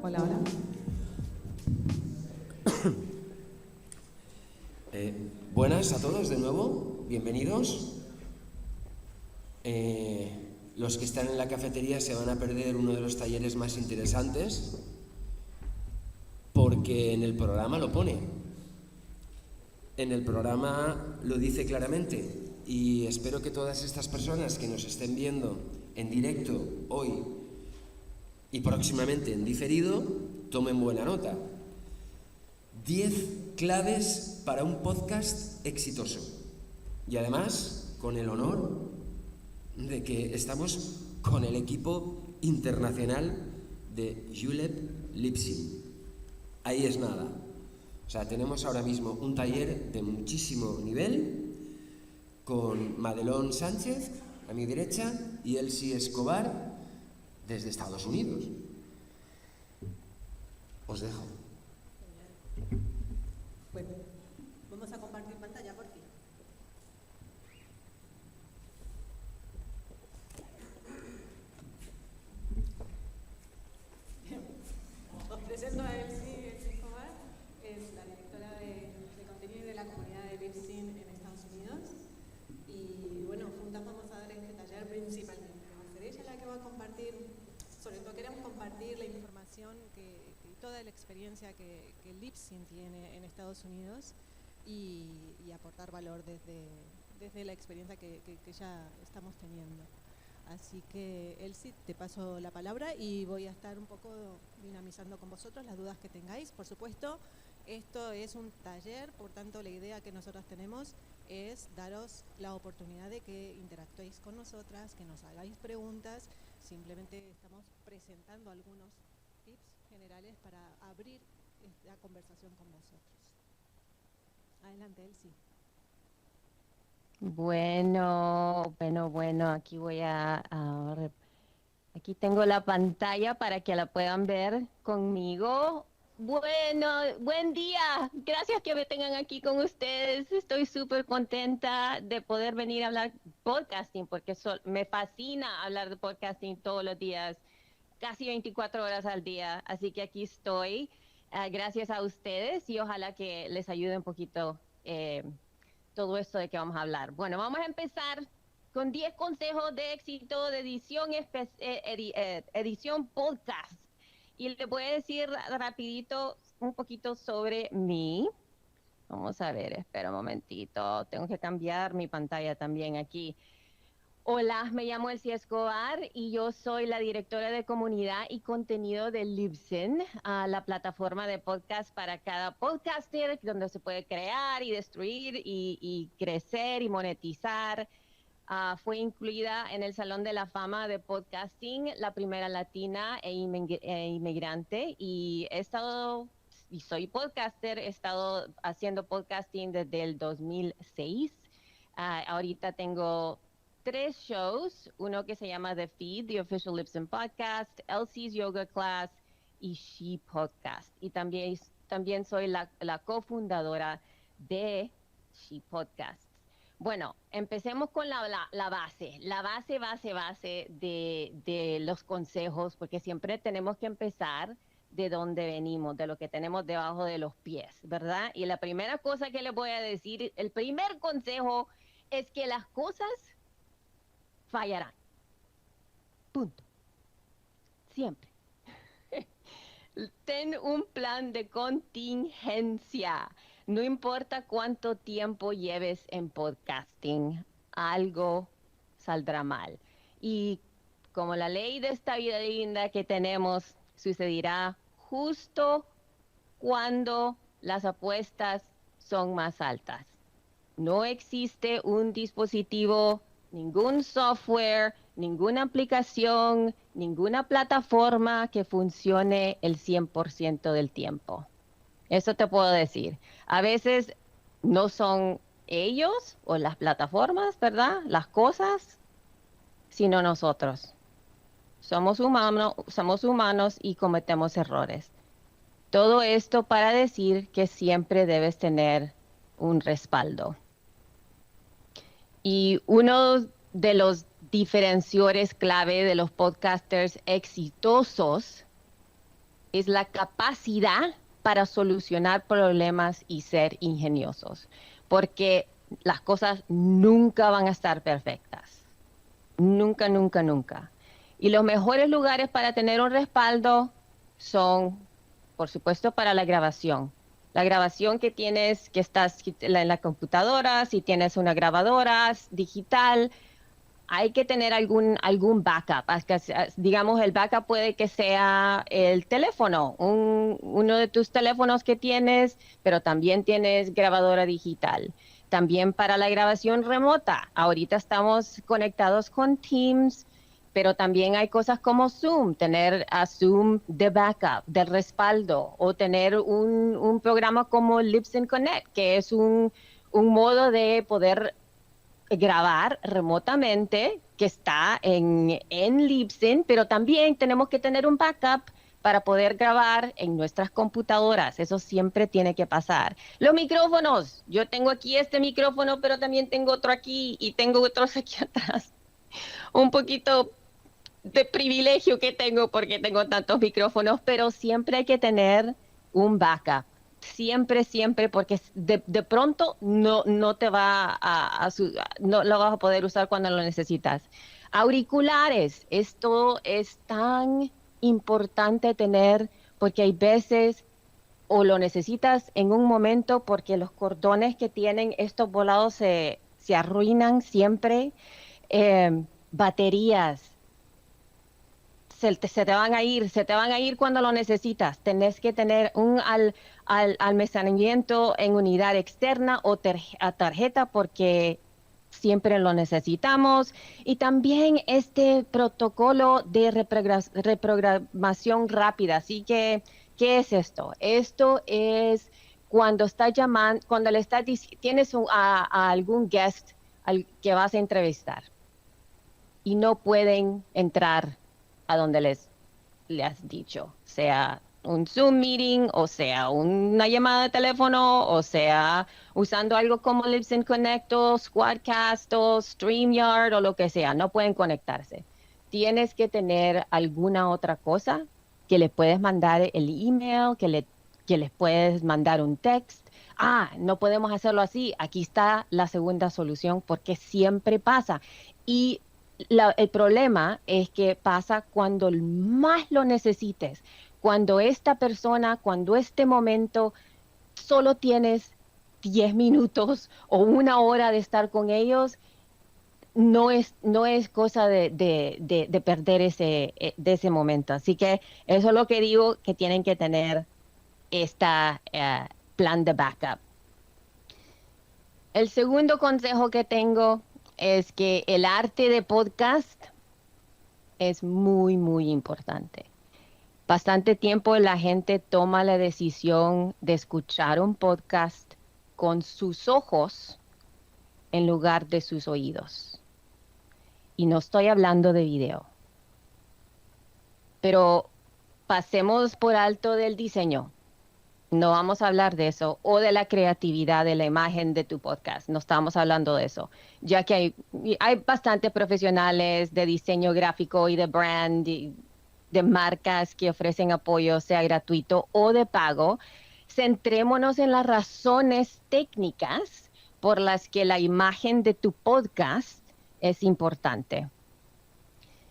Hola, hola. Buenas a todos de nuevo, bienvenidos. Los que están en la cafetería se van a perder uno de los talleres más interesantes porque en el programa lo pone. En el programa lo dice claramente y espero que todas estas personas que nos estén viendo en directo hoy y próximamente en diferido tomen buena nota. 10 claves para un podcast exitoso. Y además, con el honor de que estamos con el equipo internacional de Julep Lipsyn. Ahí es nada. O sea, tenemos ahora mismo un taller de muchísimo nivel con Madelón Sánchez a mi derecha y Elsie Escobar desde Estados Unidos. Os dejo. Bueno, vamos a compartir pantalla por fin. Os presento a Elsie Escobar, es la directora de contenido de la comunidad de Lipsyn en Estados Unidos. Y bueno, juntas vamos a dar este taller principalmente. Va a ser ella la que va a compartir, sobre todo queremos compartir la información y toda la experiencia que Lipsyn tiene en Estados Unidos y aportar valor desde la experiencia que ya estamos teniendo. Así que, Elsie, te paso la palabra y voy a estar un poco dinamizando con vosotros las dudas que tengáis. Por supuesto, esto es un taller, por tanto la idea que nosotros tenemos es daros la oportunidad de que interactuéis con nosotras, que nos hagáis preguntas. Simplemente estamos presentando algunos tips generales para abrir esta conversación con vosotros. Adelante, Elsie. Bueno, aquí tengo la pantalla para que la puedan ver conmigo. Bueno, buen día. Gracias que me tengan aquí con ustedes. Estoy súper contenta de poder venir a hablar podcasting porque me fascina hablar de podcasting todos los días, casi 24 horas al día. Así que aquí estoy. Gracias a ustedes y ojalá que les ayude un poquito todo esto de que vamos a hablar. Bueno, vamos a empezar con 10 consejos de éxito de edición podcast. Y les voy a decir rapidito un poquito sobre mí. Vamos a ver, espera un momentito. Tengo que cambiar mi pantalla también aquí. Hola, me llamo Elsie Escobar y yo soy la directora de comunidad y contenido de Libsyn, la plataforma de podcast para cada podcaster, donde se puede crear y destruir y crecer y monetizar. Fue incluida en el Salón de la Fama de Podcasting, la primera latina e inmigrante, y soy podcaster, he estado haciendo podcasting desde el 2006. Ahorita tengo 3 shows, uno que se llama The Feed, The Official Libsyn Podcast, Elsie's Yoga Class y She Podcast. Y también soy la cofundadora de She Podcast. Bueno, empecemos con la base de los consejos, porque siempre tenemos que empezar de dónde venimos, de lo que tenemos debajo de los pies, ¿verdad? Y la primera cosa que les voy a decir, el primer consejo es que las cosas fallarán. Punto. Siempre. Ten un plan de contingencia. No importa cuánto tiempo lleves en podcasting, algo saldrá mal. Y como la ley de esta vida linda que tenemos sucederá justo cuando las apuestas son más altas. No existe un dispositivo, ningún software, ninguna aplicación, ninguna plataforma que funcione el 100% del tiempo. Eso te puedo decir. A veces no son ellos o las plataformas, ¿verdad? Las cosas, sino nosotros. Somos humanos y cometemos errores. Todo esto para decir que siempre debes tener un respaldo. Y uno de los diferenciadores clave de los podcasters exitosos es la capacidad para solucionar problemas y ser ingeniosos, porque las cosas nunca van a estar perfectas. Nunca, nunca, nunca. Y los mejores lugares para tener un respaldo son, por supuesto, para la grabación. La grabación que tienes, que estás en la computadora, si tienes una grabadora digital, hay que tener algún backup. Digamos, el backup puede que sea el teléfono, uno de tus teléfonos que tienes, pero también tienes grabadora digital. También para la grabación remota. Ahorita estamos conectados con Teams, pero también hay cosas como Zoom, tener a Zoom de backup, de respaldo, o tener un programa como Libsyn Connect, que es un modo de poder grabar remotamente que está en Libsyn, pero también tenemos que tener un backup para poder grabar en nuestras computadoras. Eso siempre tiene que pasar. Los micrófonos. Yo tengo aquí este micrófono, pero también tengo otro aquí y tengo otros aquí atrás. Un poquito de privilegio que tengo porque tengo tantos micrófonos, pero siempre hay que tener un backup. Siempre, siempre, porque de pronto no te va no lo vas a poder usar cuando lo necesitas. Auriculares, esto es tan importante tener porque hay veces o lo necesitas en un momento porque los cordones que tienen estos volados se arruinan siempre. Baterías, se te van a ir cuando lo necesitas. Tenés que tener un almacenamiento en unidad externa o a tarjeta porque siempre lo necesitamos. Y también este protocolo de reprogramación rápida. Así que, ¿qué es esto? Esto es cuando estás llamando, cuando le estás tienes a algún guest que vas a entrevistar y no pueden entrar a donde le has dicho, sea un Zoom meeting, o sea una llamada de teléfono, o sea usando algo como Libsyn Connect, o Squadcast, o StreamYard, o lo que sea, no pueden conectarse. Tienes que tener alguna otra cosa que le puedes mandar el email, que les puedes mandar un text. No podemos hacerlo así. Aquí está la segunda solución porque siempre pasa. Y el problema es que pasa cuando más lo necesites, cuando esta persona, cuando este momento solo tienes 10 minutos o una hora de estar con ellos, no es cosa de perder de ese momento. Así que eso es lo que digo, que tienen que tener esta plan de backup. El segundo consejo que tengo es que el arte de podcast es muy, muy importante. Bastante tiempo la gente toma la decisión de escuchar un podcast con sus ojos en lugar de sus oídos. Y no estoy hablando de video. Pero pasemos por alto del diseño. No vamos a hablar de eso, o de la creatividad de la imagen de tu podcast. No estamos hablando de eso, ya que hay bastantes profesionales de diseño gráfico y de brand, de marcas que ofrecen apoyo, sea gratuito o de pago. Centrémonos en las razones técnicas por las que la imagen de tu podcast es importante.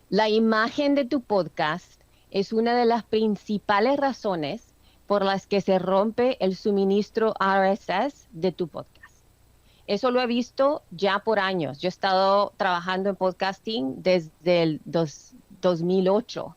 La imagen de tu podcast es una de las principales razones por las que se rompe el suministro RSS de tu podcast. Eso lo he visto ya por años. Yo he estado trabajando en podcasting desde el 2008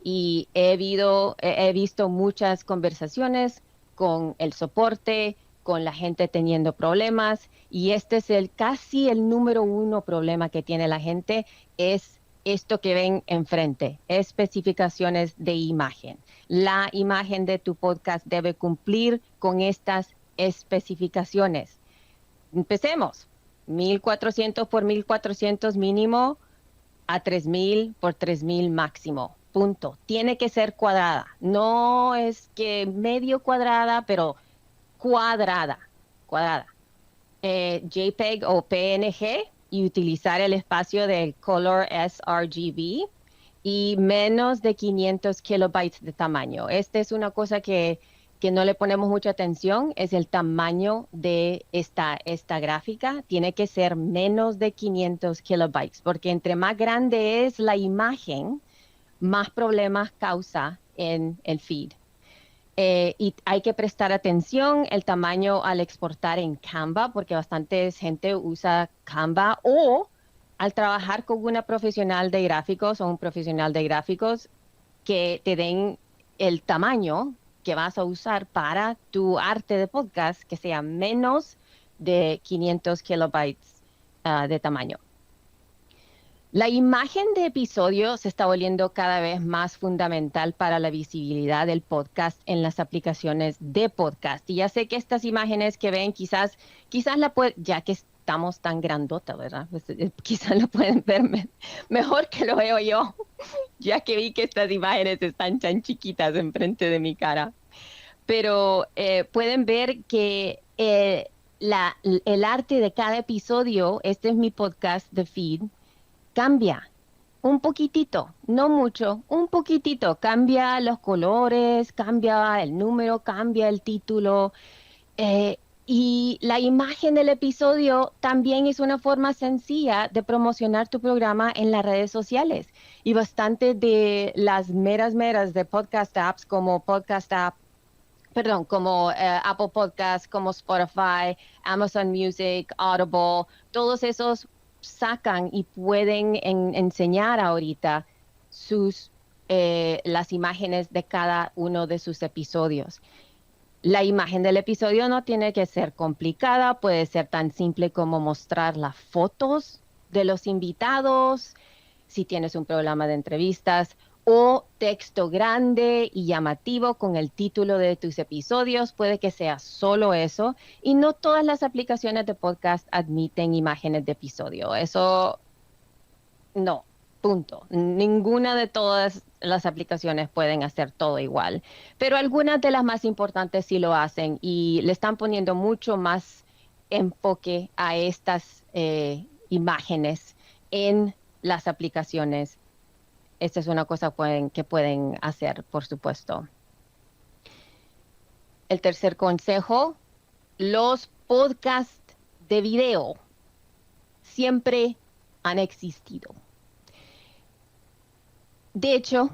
y he visto muchas conversaciones con el soporte, con la gente teniendo problemas, y este es casi el número 1 problema que tiene la gente, es esto que ven enfrente, especificaciones de imagen. La imagen de tu podcast debe cumplir con estas especificaciones. Empecemos. 1400 por 1400 mínimo a 3000 por 3000 máximo. Punto. Tiene que ser cuadrada. No es que medio cuadrada, pero cuadrada. JPEG o PNG, y utilizar el espacio del Color sRGB. y menos de 500 kilobytes de tamaño. Esta es una cosa que no le ponemos mucha atención, es el tamaño de esta gráfica. Tiene que ser menos de 500 kilobytes, porque entre más grande es la imagen, más problemas causa en el feed. Y hay que prestar atención el tamaño al exportar en Canva, porque bastante gente usa Canva, o al trabajar con una profesional de gráficos o un profesional de gráficos que te den el tamaño que vas a usar para tu arte de podcast, que sea menos de 500 kilobytes de tamaño. La imagen de episodio se está volviendo cada vez más fundamental para la visibilidad del podcast en las aplicaciones de podcast. Y ya sé que estas imágenes que ven, quizás la pueden, ya que estamos tan grandota, ¿verdad? Pues, quizás lo pueden ver mejor que lo veo yo, ya que vi que estas imágenes están tan chiquitas enfrente de mi cara. Pero pueden ver que el arte de cada episodio, este es mi podcast de feed, cambia un poquitito, no mucho, un poquitito. Cambia los colores, cambia el número, cambia el título. Y la imagen del episodio también es una forma sencilla de promocionar tu programa en las redes sociales. Y bastante de las meras de podcast apps como como Apple Podcasts, como Spotify, Amazon Music, Audible, todos esos sacan y pueden enseñar ahorita las imágenes de cada uno de sus episodios. La imagen del episodio no tiene que ser complicada, puede ser tan simple como mostrar las fotos de los invitados, si tienes un programa de entrevistas, o texto grande y llamativo con el título de tus episodios, puede que sea solo eso, y no todas las aplicaciones de podcast admiten imágenes de episodio. Eso no, punto. Ninguna de todas las aplicaciones pueden hacer todo igual, pero algunas de las más importantes sí lo hacen y le están poniendo mucho más enfoque a estas imágenes en las aplicaciones. Esta es una cosa que pueden hacer, por supuesto. El tercer consejo, los podcasts de video siempre han existido. De hecho,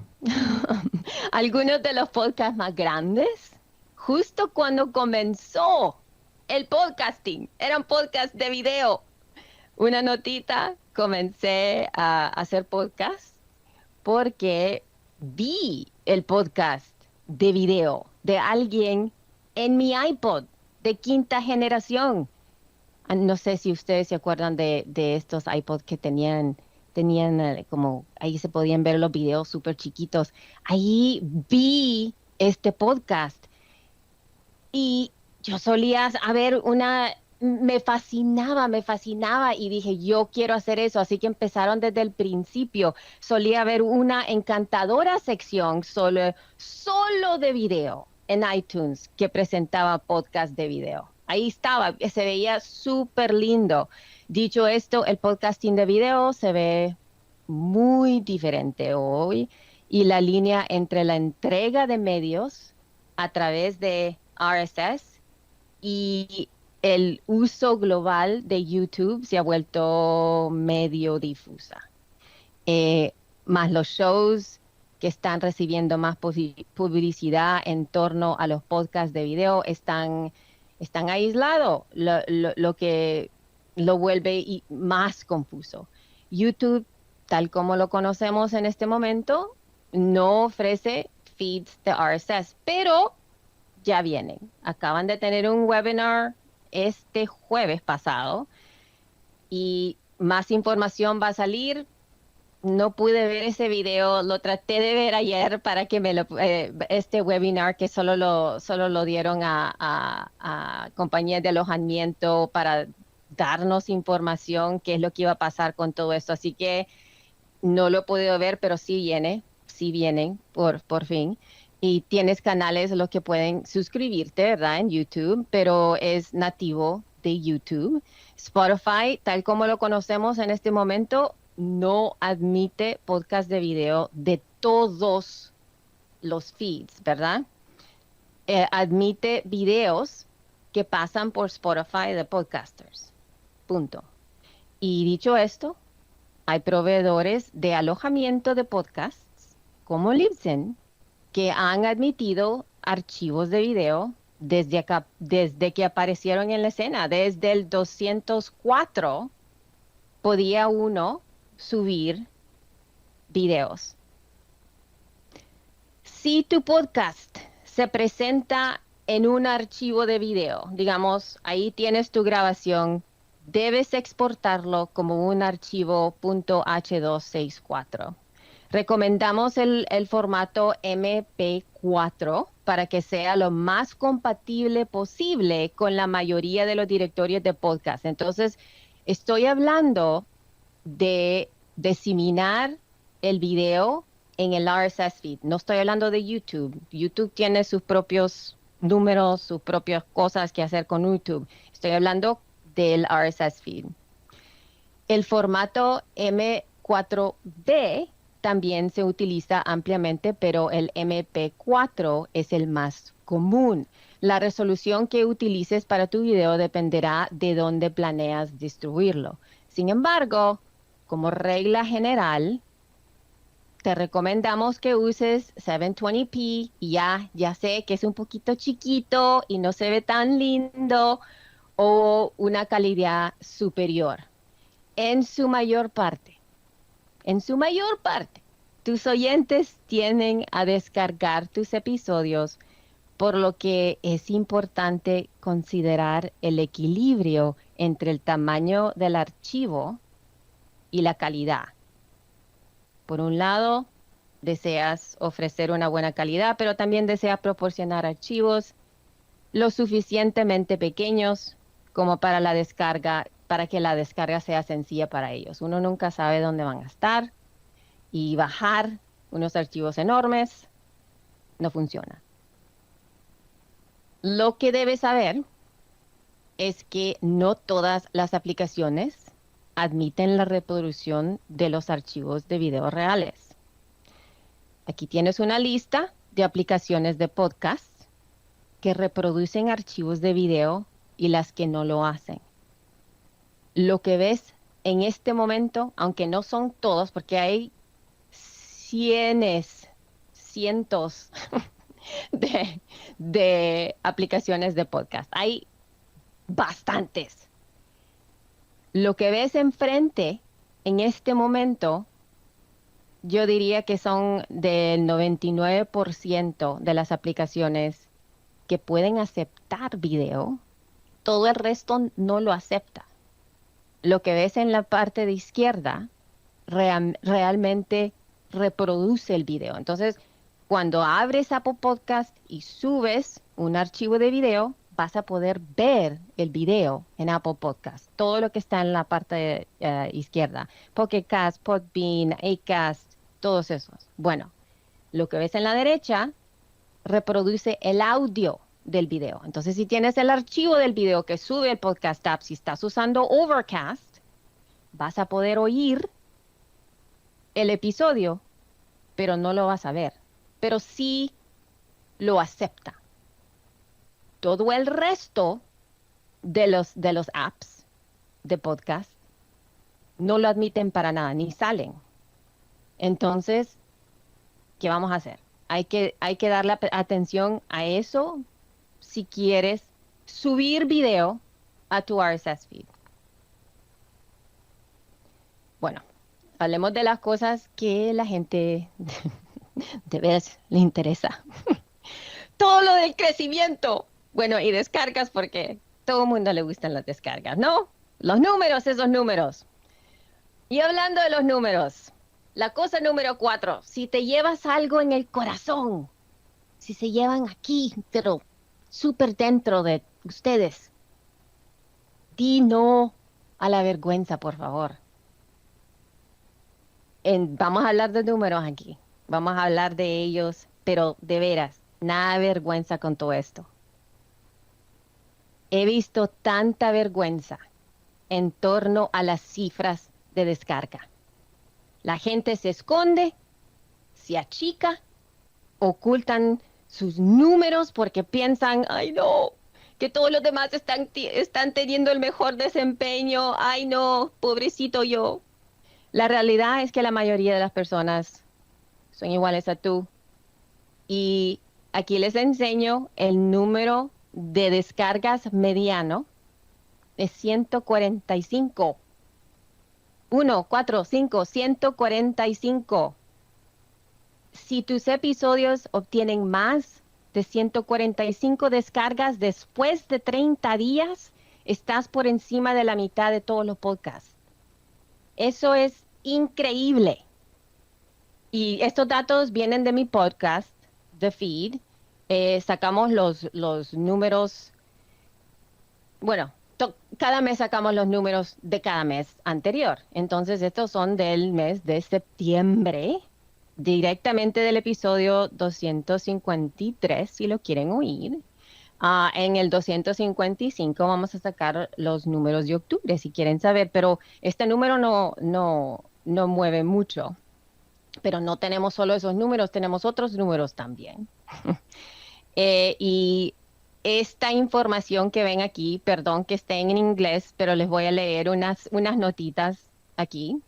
algunos de los podcasts más grandes, justo cuando comenzó el podcasting, eran podcasts de video. Una notita, comencé a hacer podcasts porque vi el podcast de video de alguien en mi iPod de quinta generación. No sé si ustedes se acuerdan de estos iPods que tenían como, ahí se podían ver los videos súper chiquitos. Ahí vi este podcast y yo solía me fascinaba y dije, yo quiero hacer eso, así que empezaron desde el principio. Solía haber una encantadora sección solo de video en iTunes que presentaba podcast de video. Ahí estaba, se veía súper lindo. Dicho esto, el podcasting de video se ve muy diferente hoy y la línea entre la entrega de medios a través de RSS y el uso global de YouTube se ha vuelto medio difusa. Más los shows que están recibiendo más publicidad en torno a los podcasts de video están aislados, lo que lo vuelve más confuso. YouTube, tal como lo conocemos en este momento, no ofrece feeds de RSS, pero ya vienen. Acaban de tener un webinar este jueves pasado y más información va a salir. No pude ver ese video, lo traté de ver ayer para que este webinar que solo lo dieron a compañías de alojamiento para darnos información, qué es lo que iba a pasar con todo esto. Así que no lo he podido ver, pero sí vienen por fin. Y tienes canales los que pueden suscribirte, ¿verdad? En YouTube, pero es nativo de YouTube. Spotify, tal como lo conocemos en este momento, no admite podcast de video de todos los feeds, ¿verdad? Admite videos que pasan por Spotify de podcasters. Punto. Y dicho esto, hay proveedores de alojamiento de podcasts como Libsyn que han admitido archivos de video desde que aparecieron en la escena. Desde el 204 podía uno subir videos. Si tu podcast se presenta en un archivo de video, digamos, ahí tienes tu grabación, debes exportarlo como un archivo .h264. Recomendamos el formato MP4 para que sea lo más compatible posible con la mayoría de los directorios de podcast. Entonces, estoy hablando de diseminar el video en el RSS feed. No estoy hablando de YouTube. YouTube tiene sus propios números, sus propias cosas que hacer con YouTube. Estoy hablando del RSS feed. El formato M4B también se utiliza ampliamente, pero el MP4 es el más común. La resolución que utilices para tu video dependerá de dónde planeas distribuirlo. Sin embargo, como regla general, te recomendamos que uses 720p y ya sé que es un poquito chiquito y no se ve tan lindo, o una calidad superior. En su mayor parte, tus oyentes tienden a descargar tus episodios, por lo que es importante considerar el equilibrio entre el tamaño del archivo y la calidad. Por un lado, deseas ofrecer una buena calidad, pero también deseas proporcionar archivos lo suficientemente pequeños como para la descarga, para que la descarga sea sencilla para ellos. Uno nunca sabe dónde van a estar y bajar unos archivos enormes no funciona. Lo que debes saber es que no todas las aplicaciones admiten la reproducción de los archivos de video reales. Aquí tienes una lista de aplicaciones de podcast que reproducen archivos de video y las que no lo hacen. Lo que ves en este momento, aunque no son todos, porque hay cientos de aplicaciones de podcast. Hay bastantes. Lo que ves enfrente en este momento, yo diría que son del 99% de las aplicaciones que pueden aceptar video. Todo el resto no lo acepta. Lo que ves en la parte de izquierda realmente reproduce el video. Entonces, cuando abres Apple Podcast y subes un archivo de video, vas a poder ver el video en Apple Podcast. Todo lo que está en la parte izquierda. Pocket Cast, Podbean, Acast, todos esos. Bueno, lo que ves en la derecha reproduce el audio del video. Entonces, si tienes el archivo del video que sube el Podcast App, si estás usando Overcast, vas a poder oír el episodio, pero no lo vas a ver. Pero sí lo acepta. Todo el resto de los apps de podcast no lo admiten para nada, ni salen. Entonces, ¿qué vamos a hacer? Hay que darle atención a eso si quieres subir video a tu RSS feed. Bueno, hablemos de las cosas que la gente de veras le interesa. Todo lo del crecimiento. Bueno, y descargas, porque todo el mundo le gustan las descargas, ¿no? Los números, esos números. Y hablando de los números, la cosa número 4, si te llevas algo en el corazón, si se llevan aquí, pero súper dentro de ustedes, di no a la vergüenza, por favor. Vamos a hablar de números aquí, vamos a hablar de ellos, pero de veras, nada de vergüenza con todo esto. He visto tanta vergüenza en torno a las cifras de descarga. La gente se esconde, se achica, ocultan sus números porque piensan, ay no, que todos los demás están teniendo el mejor desempeño, ay no, pobrecito yo. La realidad es que la mayoría de las personas son iguales a tú. Y aquí les enseño el número de descargas mediano de 145. 1, 4, 5, 145. Si tus episodios obtienen más de 145 descargas después de 30 días, estás por encima de la mitad de todos los podcasts. Eso es increíble. Y estos datos vienen de mi podcast, The Feed. Sacamos los números, bueno, cada mes sacamos los números de cada mes anterior. Entonces, estos son del mes de septiembre, directamente del episodio 253, si lo quieren oír. En el 255 vamos a sacar los números de octubre, si quieren saber, pero este número no mueve mucho. Pero no tenemos solo esos números, tenemos otros números también. Y esta información que ven aquí, perdón que esté en inglés, pero les voy a leer unas notitas aquí.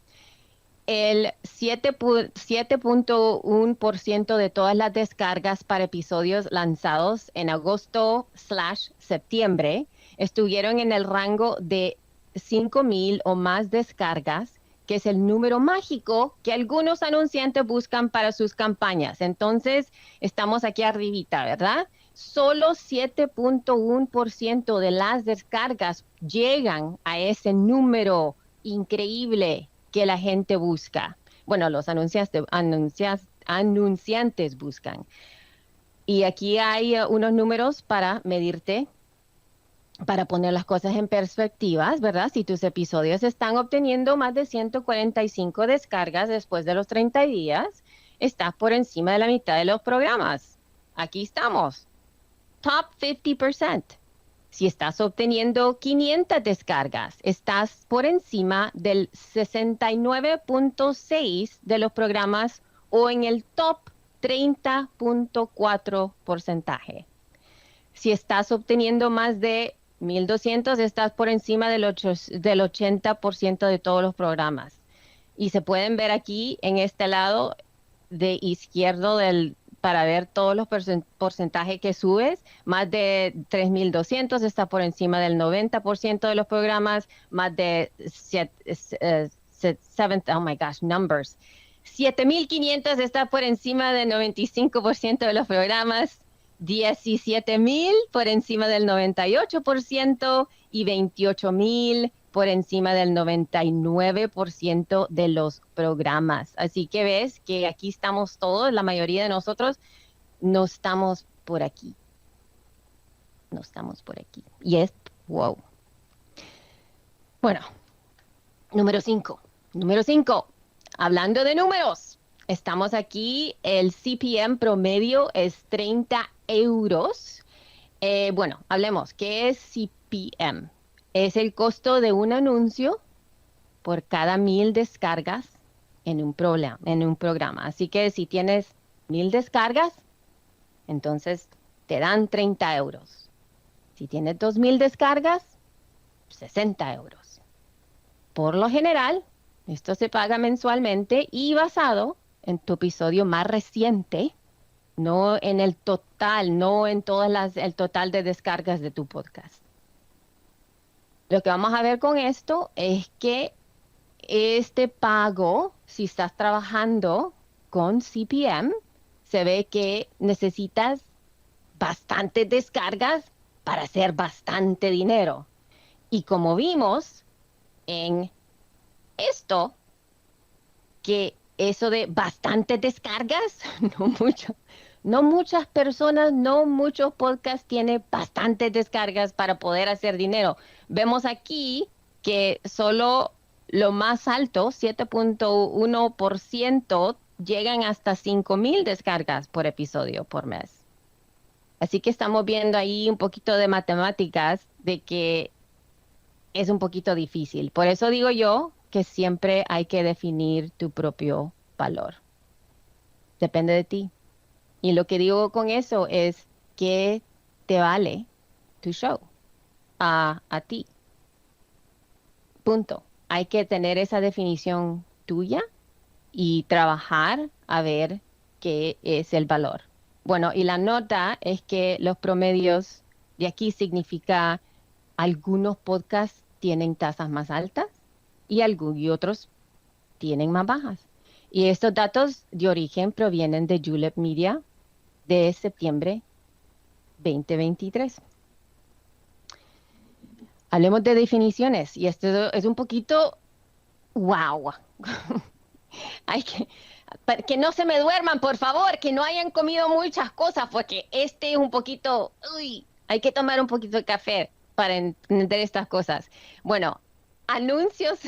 El 7.1% de todas las descargas para episodios lanzados en agosto/septiembre estuvieron en el rango de 5,000 o más descargas, que es el número mágico que algunos anunciantes buscan para sus campañas. Entonces, estamos aquí arribita, ¿verdad? Solo 7.1% de las descargas llegan a ese número increíble que la gente busca. Bueno, los anunciantes buscan. Y aquí hay unos números para medirte, para poner las cosas en perspectivas, ¿verdad? Si tus episodios están obteniendo más de 145 descargas después de los 30 días, estás por encima de la mitad de los programas. Aquí estamos. Top 50%. Si estás obteniendo 500 descargas, estás por encima del 69.6% de los programas o en el top 30.4%. Si estás obteniendo más de 1,200, estás por encima del 80% de todos los programas. Y se pueden ver aquí en este lado de izquierdo para ver todos los porcentajes que subes. Más de 3,200 está por encima del 90% de los programas. Más de 7,500 está por encima del 95% de los programas. 17,000 por encima del 98% y 28,000 por encima del 99% de los programas. Así que ves que aquí estamos todos, la mayoría de nosotros no estamos por aquí. No estamos por aquí. Y es wow. Bueno, número 5. Número 5. Hablando de números, estamos aquí, el CPM promedio es 30 euros. Bueno, hablemos, ¿qué es CPM? Es el costo de un anuncio por cada 1,000 descargas en un programa. Así que si tienes 1,000 descargas, entonces te dan 30 euros. Si tienes 2,000 descargas, 60 euros. Por lo general, esto se paga mensualmente y basado en tu episodio más reciente, no en el total, no en el total de descargas de tu podcast. Lo que vamos a ver con esto es que este pago, si estás trabajando con CPM, se ve que necesitas bastantes descargas para hacer bastante dinero. Y como vimos en esto, que eso de bastantes descargas, no muchas personas, no muchos podcasts tienen bastantes descargas para poder hacer dinero. Vemos aquí que solo lo más alto, 7.1%, llegan hasta 5,000 descargas por episodio por mes. Así que estamos viendo ahí un poquito de matemáticas de que es un poquito difícil. Por eso digo yo que siempre hay que definir tu propio valor. Depende de ti. Y lo que digo con eso es que te vale tu show a ti. Punto. Hay que tener esa definición tuya y trabajar a ver qué es el valor. Bueno, y la nota es que los promedios de aquí significa algunos podcasts tienen tasas más altas y otros tienen más bajas. Y estos datos de origen provienen de Julep Media de septiembre 2023. Hablemos de definiciones y esto es un poquito wow. Que no se me duerman, por favor, que no hayan comido muchas cosas, porque este es un poquito, hay que tomar un poquito de café para entender estas cosas. Bueno, anuncios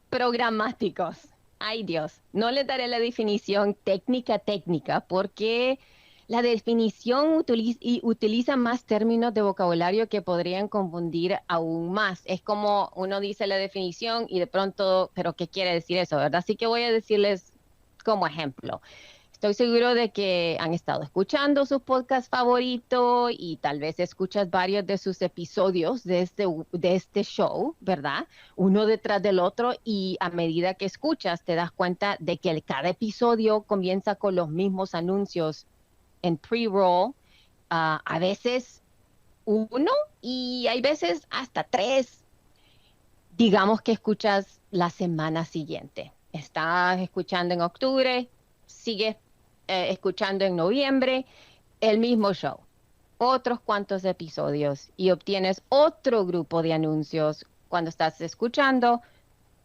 programáticos. Ay Dios, no les daré la definición técnica, porque la definición utiliza más términos de vocabulario que podrían confundir aún más. Es como uno dice la definición y de pronto, ¿pero qué quiere decir eso, verdad? Así que voy a decirles como ejemplo. Estoy seguro de que han estado escuchando su podcast favorito y tal vez escuchas varios de sus episodios de este show, ¿verdad? Uno detrás del otro, y a medida que escuchas te das cuenta de que cada episodio comienza con los mismos anuncios en pre-roll, a veces uno y hay veces hasta 3. Digamos que escuchas la semana siguiente. Estás escuchando en octubre, sigues escuchando en noviembre, el mismo show, otros cuantos episodios y obtienes otro grupo de anuncios cuando estás escuchando,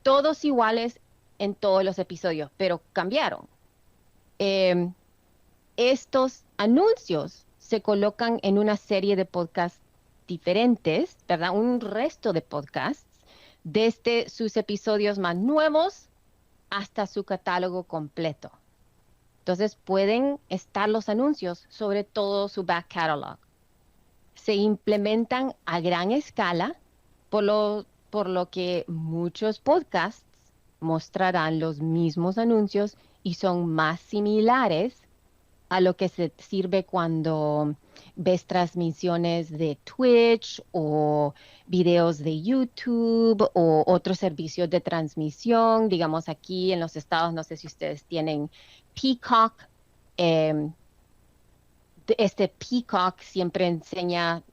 todos iguales en todos los episodios, pero cambiaron. Estos anuncios se colocan en una serie de podcasts diferentes, ¿verdad? Un resto de podcasts, desde sus episodios más nuevos hasta su catálogo completo. Entonces pueden estar los anuncios sobre todo su back catalog. Se implementan a gran escala, por lo que muchos podcasts mostrarán los mismos anuncios y son más similares a lo que se sirve cuando ves transmisiones de Twitch o videos de YouTube o otros servicios de transmisión. Digamos, aquí en los estados, no sé si ustedes tienen Peacock. Este Peacock siempre enseña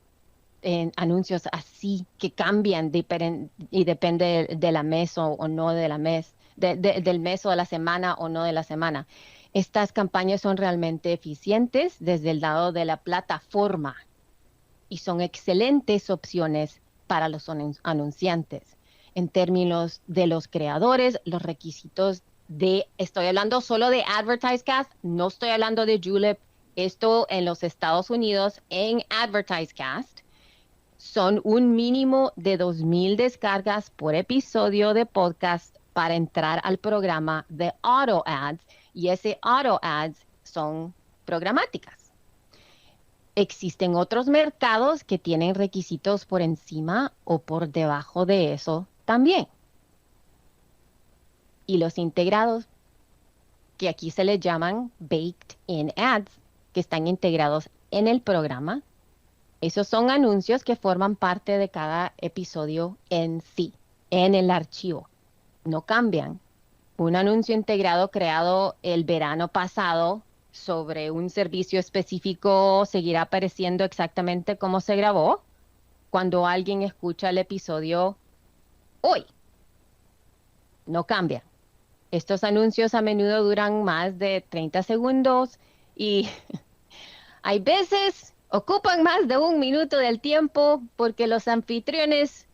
anuncios así que cambian y depende de la mes o no de la mes, del mes o de la semana o no de la semana. Estas campañas son realmente eficientes desde el lado de la plataforma y son excelentes opciones para los anunciantes. En términos de los creadores, los requisitos estoy hablando solo de AdvertiseCast, no estoy hablando de Julep, esto en los Estados Unidos, en AdvertiseCast, son un mínimo de 2,000 descargas por episodio de podcast para entrar al programa de Auto Ads, y ese Auto Ads son programáticas. Existen otros mercados que tienen requisitos por encima o por debajo de eso también. Y los integrados, que aquí se les llaman Baked In Ads, que están integrados en el programa. Esos son anuncios que forman parte de cada episodio en sí, en el archivo. No cambian. Un anuncio integrado creado el verano pasado sobre un servicio específico seguirá apareciendo exactamente como se grabó cuando alguien escucha el episodio hoy. No cambian. Estos anuncios a menudo duran más de 30 segundos y hay veces ocupan más de 1 minuto del tiempo porque los anfitriones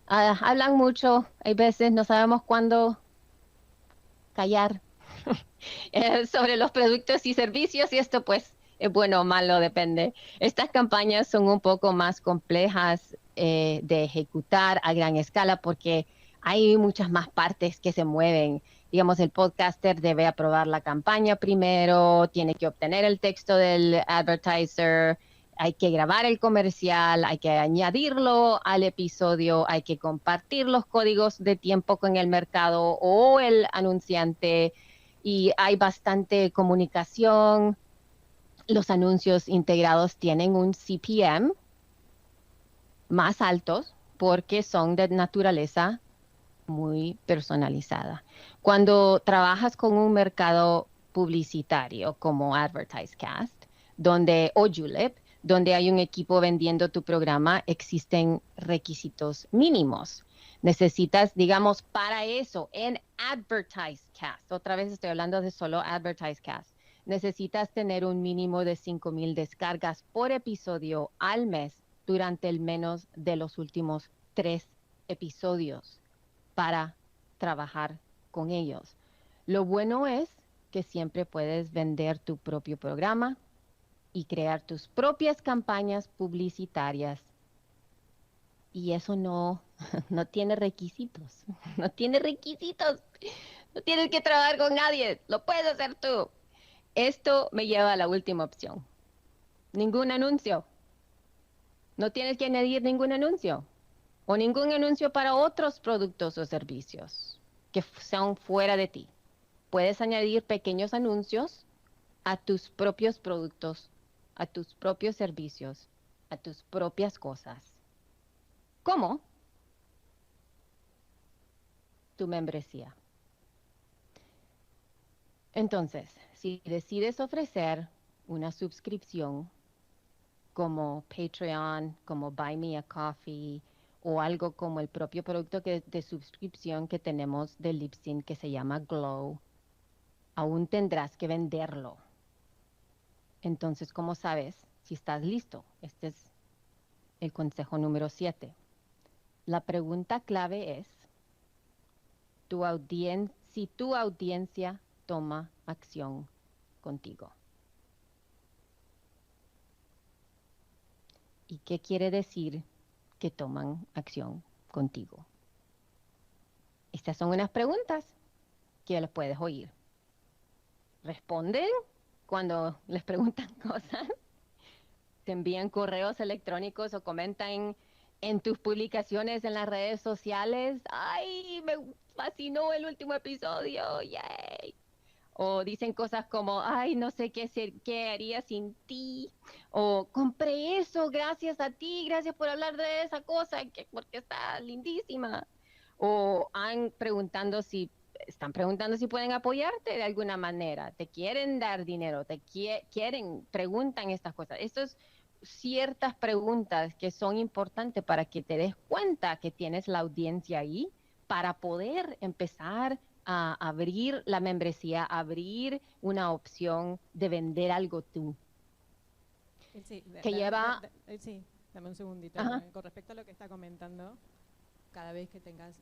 hablan mucho. Hay veces no sabemos cuándo callar sobre los productos y servicios, y esto pues es bueno o malo, depende. Estas campañas son un poco más complejas de ejecutar a gran escala porque hay muchas más partes que se mueven. Digamos, el podcaster debe aprobar la campaña primero, tiene que obtener el texto del advertiser, hay que grabar el comercial, hay que añadirlo al episodio, hay que compartir los códigos de tiempo con el mercado o el anunciante y hay bastante comunicación. Los anuncios integrados tienen un CPM más altos porque son de naturaleza muy personalizada. Cuando trabajas con un mercado publicitario como AdvertiseCast, o Julep, donde hay un equipo vendiendo tu programa, existen requisitos mínimos. Necesitas, digamos, para eso, en AdvertiseCast, otra vez estoy hablando de solo AdvertiseCast, necesitas tener un mínimo de 5,000 descargas por episodio al mes durante el menos de los últimos 3 episodios para trabajar con ellos. Lo bueno es que siempre puedes vender tu propio programa y crear tus propias campañas publicitarias. Y eso no tiene requisitos. No tiene requisitos. No tienes que trabajar con nadie. Lo puedes hacer tú. Esto me lleva a la última opción. Ningún anuncio. No tienes que añadir ningún anuncio. O ningún anuncio para otros productos o servicios que sean fuera de ti. Puedes añadir pequeños anuncios a tus propios productos, a tus propios servicios, a tus propias cosas. ¿Cómo? Tu membresía. Entonces, si decides ofrecer una suscripción como Patreon, como Buy Me a Coffee, o algo como el propio producto de suscripción que tenemos de Libsyn que se llama Glow, aún tendrás que venderlo. Entonces, ¿cómo sabes si estás listo? Este es el consejo número 7. La pregunta clave es, si tu audiencia toma acción contigo. ¿Y qué quiere decir que toman acción contigo? Estas son unas preguntas que les puedes oír. ¿Responden cuando les preguntan cosas? ¿Te envían correos electrónicos o comentan en tus publicaciones en las redes sociales? ¡Ay, me fascinó el último episodio! ¡Yay! O dicen cosas como, ay, no sé qué haría sin ti. O compré eso gracias a ti, gracias por hablar de esa cosa, porque está lindísima. O están preguntando si pueden apoyarte de alguna manera, te quieren dar dinero, preguntan estas cosas. Estas ciertas preguntas que son importantes para que te des cuenta que tienes la audiencia ahí para poder empezar a abrir la membresía, abrir una opción de vender algo tú. Sí, sí, dame un segundito. Con respecto a lo que está comentando, cada vez que tengas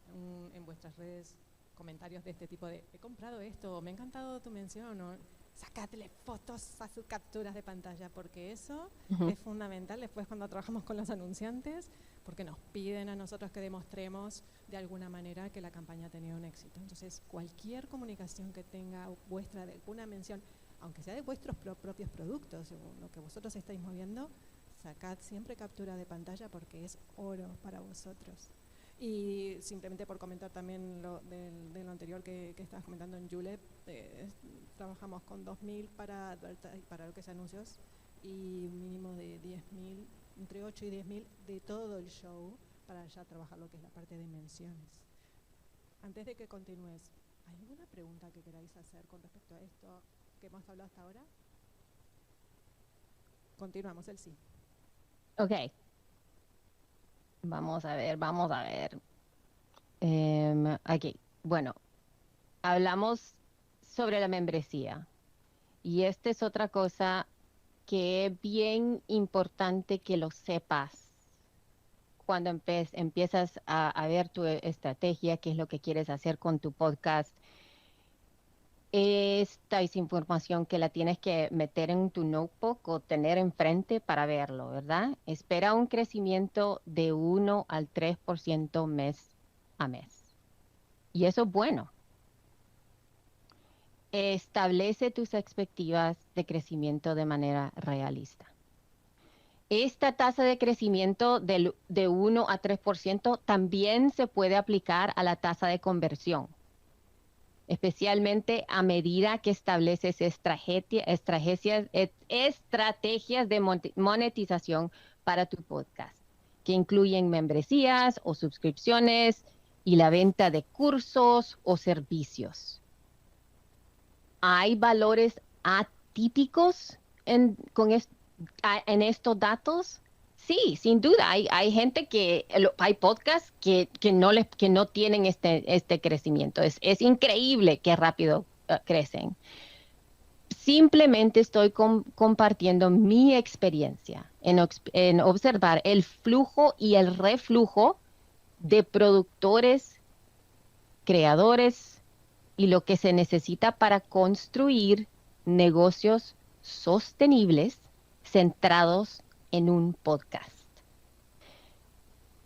en vuestras redes comentarios de este tipo de he comprado esto, me ha encantado tu mención, o sacadle fotos a sus capturas de pantalla, porque eso es fundamental después cuando trabajamos con los anunciantes, porque nos piden a nosotros que demostremos de alguna manera que la campaña ha tenido un éxito. Entonces, cualquier comunicación que tenga vuestra de alguna mención, aunque sea de vuestros propios productos o lo que vosotros estáis moviendo, sacad siempre captura de pantalla porque es oro para vosotros. Y simplemente por comentar también de lo anterior que estabas comentando en Julep, trabajamos con 2.000 para lo que es anuncios y un mínimo de 10.000, entre 8 y 10.000 de todo el show para ya trabajar lo que es la parte de menciones. Antes de que continúes, ¿hay alguna pregunta que queráis hacer con respecto a esto que hemos hablado hasta ahora? Continuamos, el sí. Ok. Vamos a ver. Aquí. Bueno, hablamos sobre la membresía. Y esta es otra cosa que es bien importante que lo sepas cuando empiezas a ver tu estrategia, qué es lo que quieres hacer con tu podcast. Esta es información que la tienes que meter en tu notebook o tener enfrente para verlo, ¿verdad? Espera un crecimiento de 1 al 3% mes a mes. Y eso es bueno. Establece tus expectativas de crecimiento de manera realista. esta tasa de crecimiento de 1 a 3% también se puede aplicar a la tasa de conversión, especialmente a medida que estableces estrategias de monetización para tu podcast, que incluyen membresías o suscripciones y la venta de cursos o servicios. ¿Hay valores atípicos en estos datos? Sí, sin duda. Hay gente hay podcasts que no tienen este crecimiento. Es increíble qué rápido crecen. Simplemente estoy compartiendo mi experiencia en observar el flujo y el reflujo de productores, creadores y lo que se necesita para construir negocios sostenibles centrados en un podcast.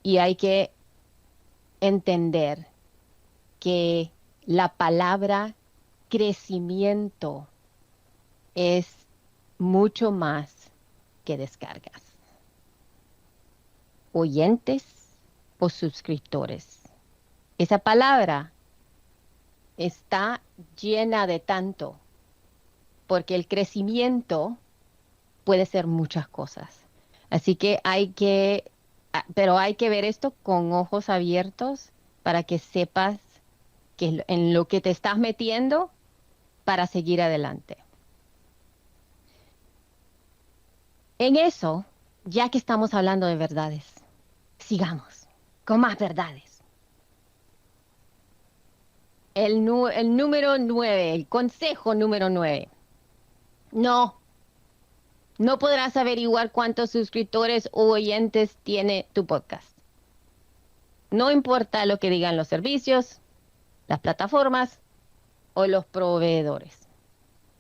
Y hay que entender que la palabra crecimiento es mucho más que descargas, oyentes o suscriptores. Esa palabra está llena de tanto, porque el crecimiento puede ser muchas cosas. Así que hay que ver esto con ojos abiertos para que sepas en lo que te estás metiendo para seguir adelante. En eso, ya que estamos hablando de verdades, sigamos con más verdades. El número 9, el consejo número 9. No podrás averiguar cuántos suscriptores o oyentes tiene tu podcast. No importa lo que digan los servicios, las plataformas o los proveedores.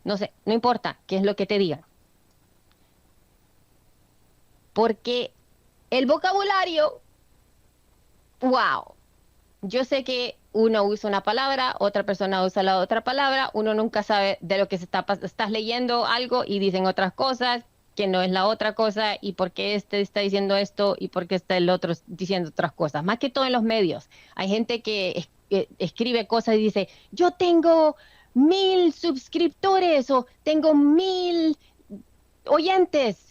No importa qué es lo que te digan. Porque el vocabulario, wow. Yo sé que uno usa una palabra, otra persona usa la otra palabra, uno nunca sabe de lo que estás leyendo algo y dicen otras cosas que no es la otra cosa, y por qué este está diciendo esto y por qué está el otro diciendo otras cosas. Más que todo en los medios. Hay gente que escribe cosas y dice, yo tengo 1000 suscriptores o tengo 1000 oyentes.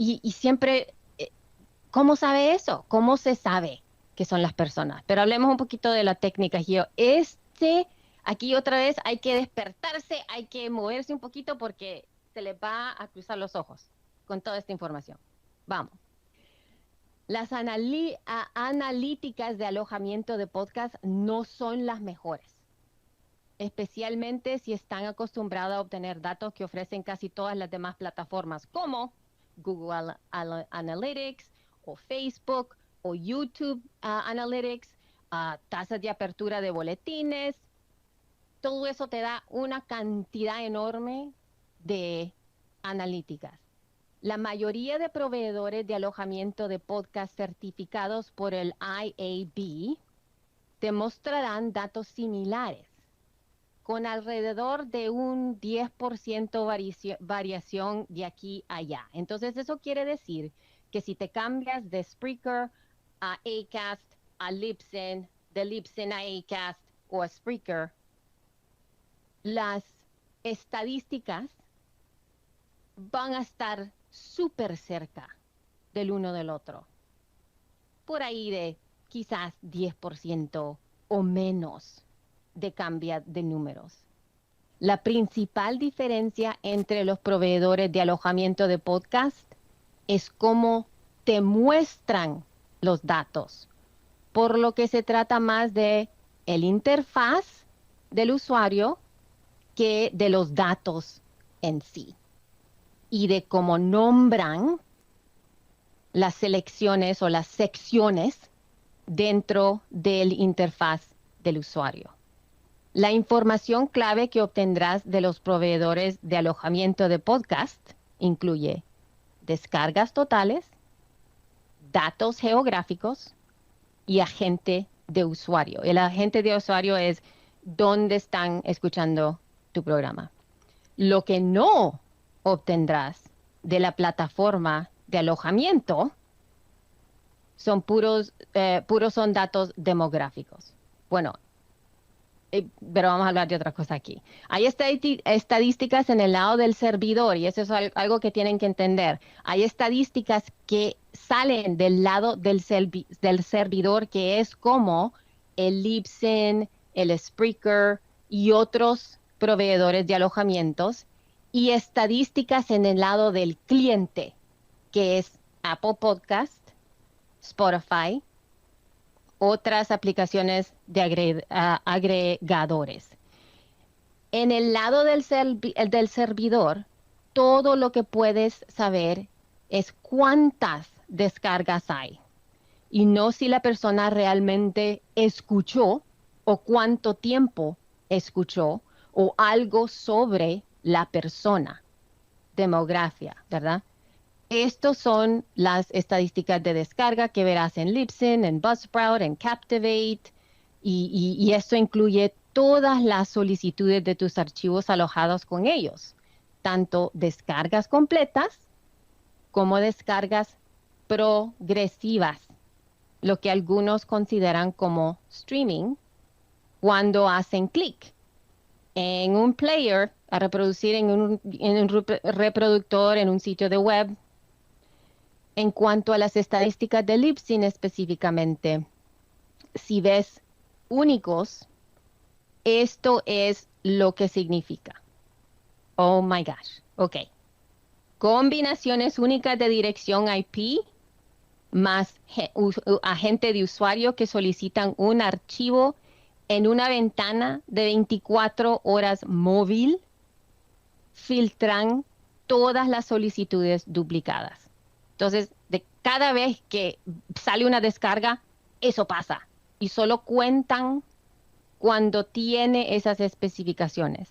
Y siempre, ¿cómo sabe eso? ¿Cómo se sabe que son las personas? Pero hablemos un poquito de la técnica, Gio. Aquí otra vez hay que despertarse, hay que moverse un poquito porque se les va a cruzar los ojos con toda esta información. Vamos. Las analíticas de alojamiento de podcast no son las mejores, especialmente si están acostumbrados a obtener datos que ofrecen casi todas las demás plataformas, como Google Analytics o Facebook o YouTube Analytics, tasas de apertura de boletines. Todo eso te da una cantidad enorme de analíticas. La mayoría de proveedores de alojamiento de podcast certificados por el IAB te mostrarán datos similares, con alrededor de un 10% variación de aquí a allá. Entonces, eso quiere decir que si te cambias de Spreaker a Acast, a Libsyn, de Libsyn a Acast o a Spreaker, las estadísticas van a estar súper cerca del uno del otro. Por ahí de quizás 10% o menos de cambio de números. La principal diferencia entre los proveedores de alojamiento de podcast es cómo te muestran los datos, por lo que se trata más de el interfaz del usuario que de los datos en sí, y de cómo nombran las selecciones o las secciones dentro del interfaz del usuario. La información clave que obtendrás de los proveedores de alojamiento de podcast incluye descargas totales, datos geográficos y agente de usuario. El agente de usuario es dónde están escuchando tu programa. Lo que no obtendrás de la plataforma de alojamiento son puros son datos demográficos. Bueno, pero vamos a hablar de otra cosa aquí. Hay estadísticas en el lado del servidor y eso es algo que tienen que entender. Hay estadísticas que salen del lado del servidor, que es como el Libsyn, el Spreaker y otros proveedores de alojamientos, y estadísticas en el lado del cliente, que es Apple Podcast, Spotify, otras aplicaciones de agregadores. En el lado del servidor, todo lo que puedes saber es cuántas descargas hay y no si la persona realmente escuchó o cuánto tiempo escuchó o algo sobre la persona. Demografía, ¿verdad? Estos son las estadísticas de descarga que verás en Libsyn, en Buzzsprout, en Captivate, y esto incluye todas las solicitudes de tus archivos alojados con ellos, tanto descargas completas como descargas progresivas, lo que algunos consideran como streaming, cuando hacen clic en un player a reproducir en un reproductor en un sitio de web. En cuanto a las estadísticas de Libsyn específicamente, si ves únicos, esto es lo que significa. Oh my gosh. Ok. Combinaciones únicas de dirección IP más agente de usuario que solicitan un archivo en una ventana de 24 horas móvil filtran todas las solicitudes duplicadas. Entonces, de cada vez que sale una descarga, eso pasa. Y solo cuentan cuando tiene esas especificaciones.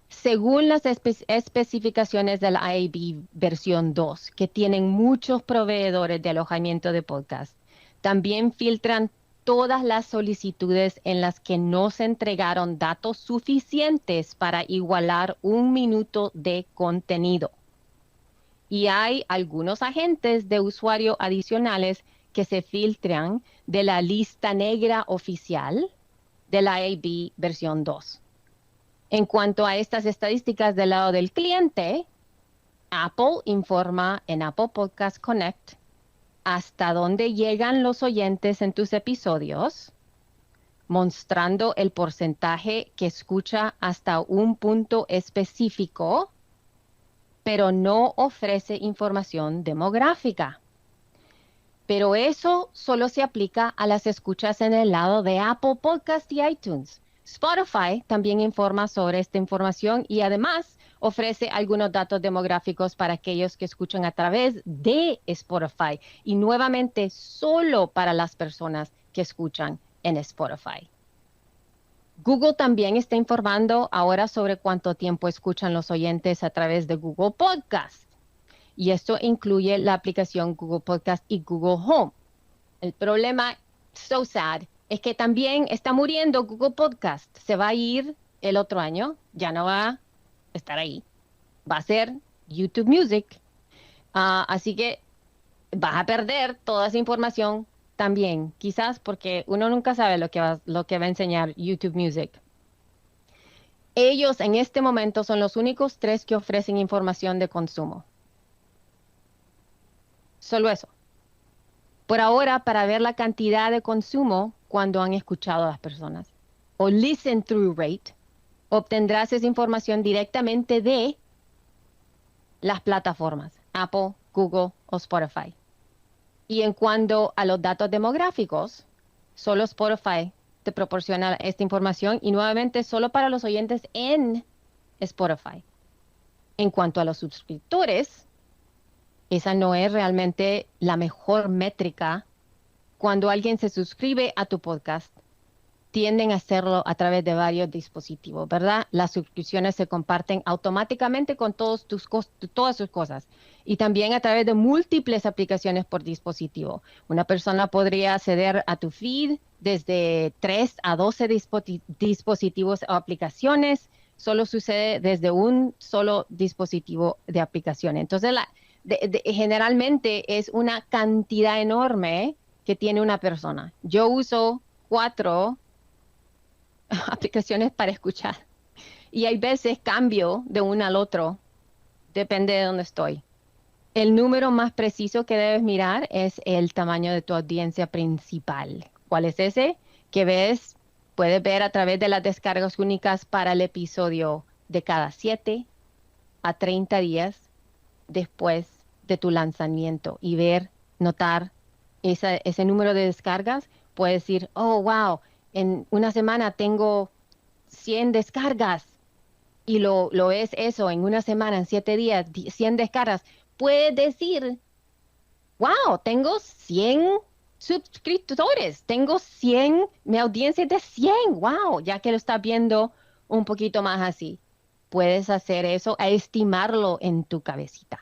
Según las especificaciones del IAB versión 2, que tienen muchos proveedores de alojamiento de podcast, también filtran todas las solicitudes en las que no se entregaron datos suficientes para igualar 1 minuto de contenido. Y hay algunos agentes de usuario adicionales que se filtran de la lista negra oficial de la IAB versión 2. En cuanto a estas estadísticas del lado del cliente, Apple informa en Apple Podcast Connect hasta dónde llegan los oyentes en tus episodios, mostrando el porcentaje que escucha hasta un punto específico, pero no ofrece información demográfica. Pero eso solo se aplica a las escuchas en el lado de Apple Podcast y iTunes. Spotify también informa sobre esta información y además ofrece algunos datos demográficos para aquellos que escuchan a través de Spotify y nuevamente solo para las personas que escuchan en Spotify. Google también está informando ahora sobre cuánto tiempo escuchan los oyentes a través de Google Podcast. Y esto incluye la aplicación Google Podcast y Google Home. El problema, so sad, es que también está muriendo Google Podcast. Se va a ir el otro año, ya no va a estar ahí. Va a ser YouTube Music. Así que vas a perder toda esa información también, quizás porque uno nunca sabe lo que va a enseñar YouTube Music. Ellos en este momento son los únicos 3 que ofrecen información de consumo. Solo eso. Por ahora, para ver la cantidad de consumo cuando han escuchado a las personas, o listen through rate, obtendrás esa información directamente de las plataformas Apple, Google o Spotify. Y en cuanto a los datos demográficos, solo Spotify te proporciona esta información y nuevamente solo para los oyentes en Spotify. En cuanto a los suscriptores, esa no es realmente la mejor métrica. Cuando alguien se suscribe a tu podcast, tienden a hacerlo a través de varios dispositivos, ¿verdad? Las suscripciones se comparten automáticamente con todas sus cosas y también a través de múltiples aplicaciones por dispositivo. Una persona podría acceder a tu feed desde 3 a 12 dispositivos o aplicaciones. Solo sucede desde un solo dispositivo de aplicación. Entonces, Generalmente es una cantidad enorme que tiene una persona. Yo uso 4 aplicaciones para escuchar y hay veces cambio de uno al otro, depende de dónde estoy. El número más preciso que debes mirar es el tamaño de tu audiencia principal. ¿Cuál es ese? Que puedes ver a través de las descargas únicas para el episodio de cada 7 a 30 días después de tu lanzamiento y notar ese número de descargas. Puedes decir, oh, wow, en una semana tengo 100 descargas y lo es eso, en una semana, en 7 días, 100 descargas. Puedes decir, wow, tengo 100 suscriptores, tengo 100, mi audiencia es de 100, wow, ya que lo estás viendo un poquito más así. Puedes hacer eso, a estimarlo en tu cabecita.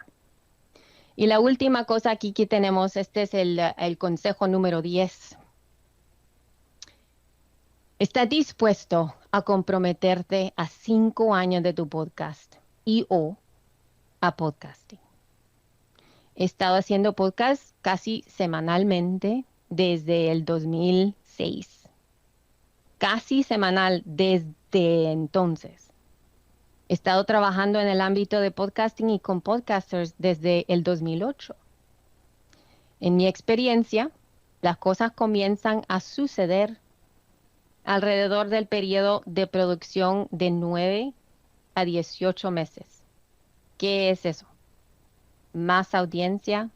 Y la última cosa aquí que tenemos, este es el consejo número 10. ¿Estás dispuesto a comprometerte a 5 años de tu podcast o a podcasting? He estado haciendo podcast casi semanalmente desde el 2006. Casi semanal desde entonces. He estado trabajando en el ámbito de podcasting y con podcasters desde el 2008. En mi experiencia, las cosas comienzan a suceder alrededor del periodo de producción de 9 a 18 meses. ¿Qué es eso? Más audiencia,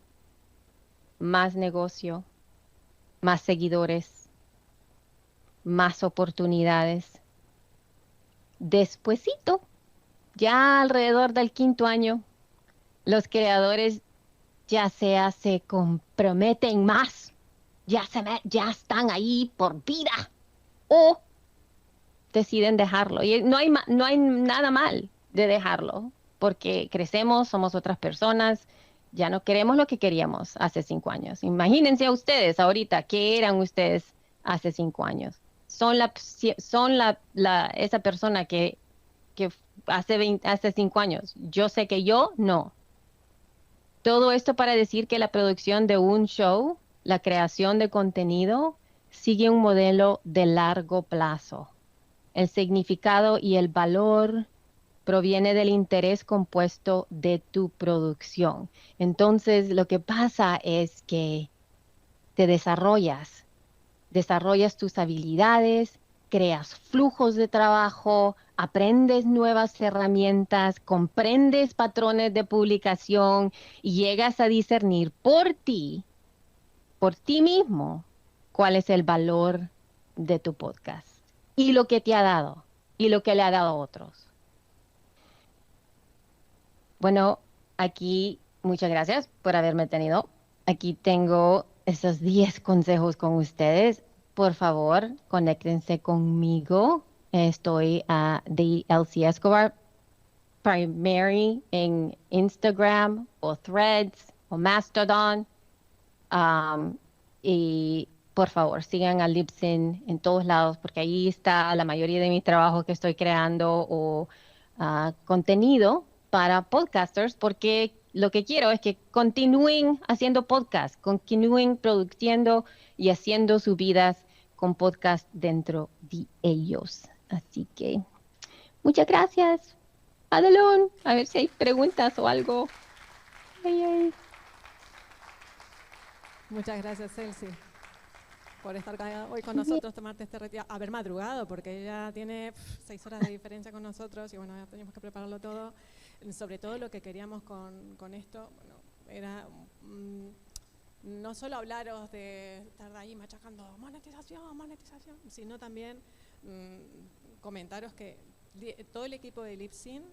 más negocio, más seguidores, más oportunidades. Despuesito, ya alrededor del 5.º año, los creadores ya se comprometen más, ya están ahí por vida o deciden dejarlo. Y no hay nada mal de dejarlo, porque crecemos, somos otras personas, ya no queremos lo que queríamos hace 5 años. Imagínense a ustedes ahorita, ¿qué eran ustedes hace 5 años? Son esa persona que hace 5 años. Yo sé que yo no. Todo esto para decir que la producción de un show, la creación de contenido, sigue un modelo de largo plazo. El significado y el valor proviene del interés compuesto de tu producción. Entonces, lo que pasa es que te desarrollas tus habilidades, creas flujos de trabajo, aprendes nuevas herramientas, comprendes patrones de publicación y llegas a discernir por ti mismo, cuál es el valor de tu podcast y lo que te ha dado y lo que le ha dado a otros. Bueno, aquí muchas gracias por haberme tenido. Aquí tengo esos 10 consejos con ustedes. Por favor, conéctense conmigo. Estoy a The LC Escobar Primary en Instagram o Threads o Mastodon. Y por favor, sigan a Libsyn en todos lados porque ahí está la mayoría de mi trabajo que estoy creando o contenido para podcasters, porque lo que quiero es que continúen haciendo podcast, continúen produciendo y haciendo sus vidas con podcast dentro de ellos. Así que muchas gracias. Adelón, a ver si hay preguntas o algo. Ay. Muchas gracias, Celsi, por estar hoy con nosotros, tomarte este retiro, haber madrugado, porque ella tiene 6 horas de diferencia con nosotros y bueno, ya teníamos que prepararlo todo. Sobre todo lo que queríamos con esto, bueno, era no solo hablaros de estar ahí machacando monetización, sino también comentaros que todo el equipo de Libsyn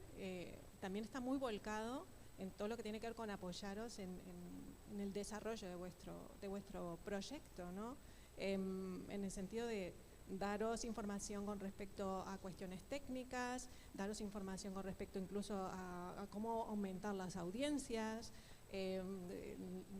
también está muy volcado en todo lo que tiene que ver con apoyaros en el desarrollo de vuestro proyecto, ¿no? En el sentido de daros información con respecto a cuestiones técnicas, daros información con respecto incluso a cómo aumentar las audiencias,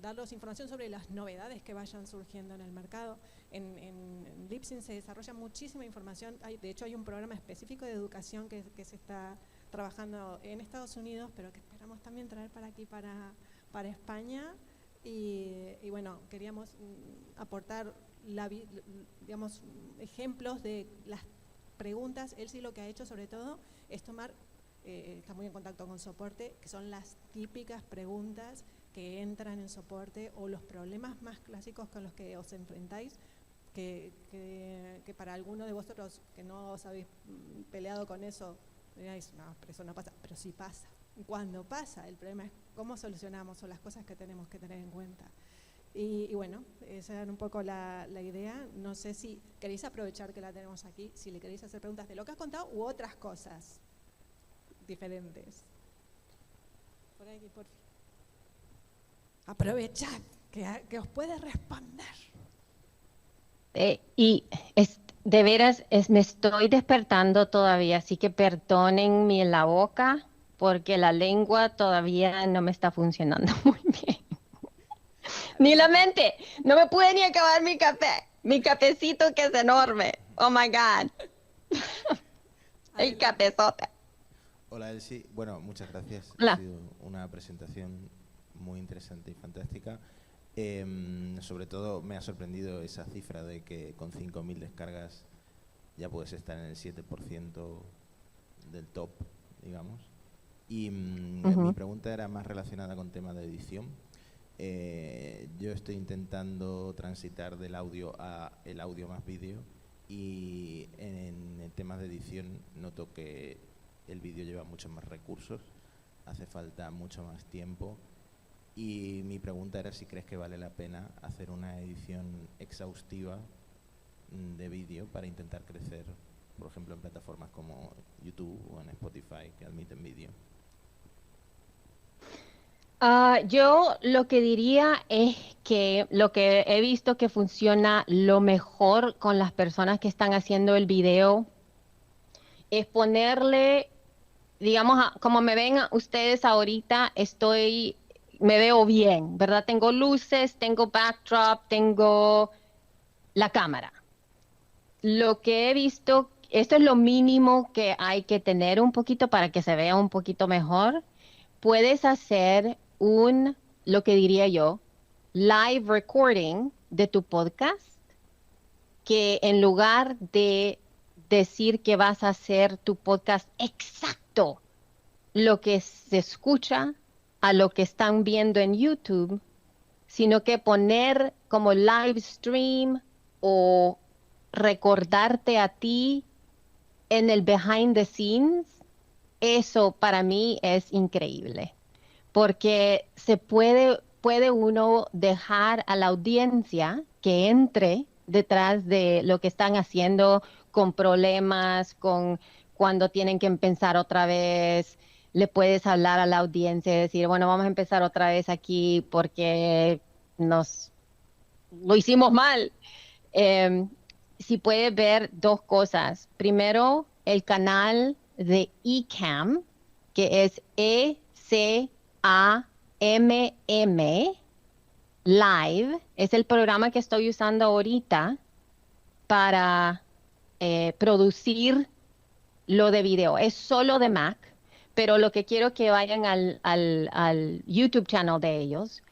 daros información sobre las novedades que vayan surgiendo en el mercado. En Libsyn se desarrolla muchísima información, de hecho hay un programa específico de educación que se está trabajando en Estados Unidos, pero que esperamos también traer para aquí, para para España y bueno, queríamos aportar digamos, ejemplos de las preguntas. Él sí lo que ha hecho sobre todo es tomar, está muy en contacto con soporte, que son las típicas preguntas que entran en soporte o los problemas más clásicos con los que os enfrentáis, que para algunos de vosotros que no os habéis peleado con eso, digáis, no, pero eso no pasa, pero sí pasa. Cuando pasa, el problema es cómo solucionamos o las cosas que tenemos que tener en cuenta. Y bueno, esa era un poco la idea. No sé si queréis aprovechar que la tenemos aquí, si le queréis hacer preguntas de lo que has contado u otras cosas diferentes. Por aquí, por fin. Aprovechad, que os puede responder. De veras, me estoy despertando todavía, así que perdónenme la boca, porque la lengua todavía no me está funcionando muy bien. Ni la mente. No me pude ni acabar mi café. Mi cafecito que es enorme. Oh my God. El cafezote. Hola, Elsie. Bueno, muchas gracias. Hola. Ha sido una presentación muy interesante y fantástica. Sobre todo me ha sorprendido esa cifra de que con 5.000 descargas ya puedes estar en el 7% del top, digamos. Y mi pregunta era más relacionada con temas de edición. Yo estoy intentando transitar del audio a el audio más vídeo y en temas de edición noto que el vídeo lleva muchos más recursos, hace falta mucho más tiempo y mi pregunta era si crees que vale la pena hacer una edición exhaustiva de vídeo para intentar crecer, por ejemplo, en plataformas como YouTube o en Spotify que admiten vídeo. Yo lo que diría es que lo que he visto que funciona lo mejor con las personas que están haciendo el video es ponerle, digamos, como me ven ustedes ahorita, me veo bien, ¿verdad? Tengo luces, tengo backdrop, tengo la cámara. Lo que he visto, esto es lo mínimo que hay que tener un poquito para que se vea un poquito mejor. Puedes hacer lo que diría yo, live recording de tu podcast, que en lugar de decir que vas a hacer tu podcast exacto lo que se escucha a lo que están viendo en YouTube, sino que poner como live stream o recordarte a ti en el behind the scenes, eso para mí es increíble. Porque puede uno dejar a la audiencia que entre detrás de lo que están haciendo con problemas, con cuando tienen que empezar otra vez. Le puedes hablar a la audiencia y decir, bueno, vamos a empezar otra vez aquí porque lo hicimos mal. Si puedes ver dos cosas. Primero, el canal de Ecamm, que es ECAMM Live, es el programa que estoy usando ahorita para producir lo de video. Es solo de Mac, pero lo que quiero que vayan al YouTube channel de ellos,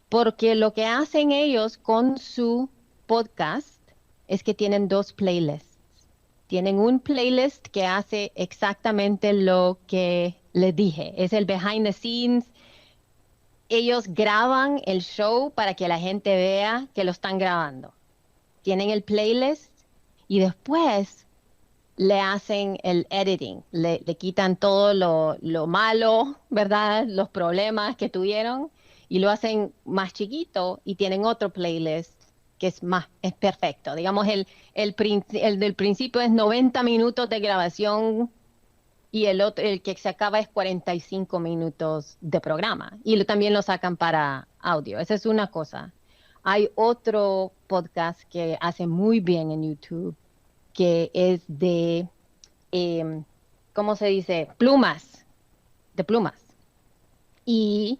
porque lo que hacen ellos con su podcast es que tienen dos playlists. Tienen un playlist que hace exactamente lo que les dije. Es el behind the scenes. Ellos graban el show para que la gente vea que lo están grabando. Tienen el playlist y después le hacen el editing. Le quitan todo lo malo, ¿verdad? Los problemas que tuvieron y lo hacen más chiquito y tienen otro playlist que es perfecto. Digamos, el del principio es 90 minutos de grabación y el que se acaba es 45 minutos de programa. Y también lo sacan para audio. Esa es una cosa. Hay otro podcast que hace muy bien en YouTube, que es de, ¿cómo se dice? De plumas. Y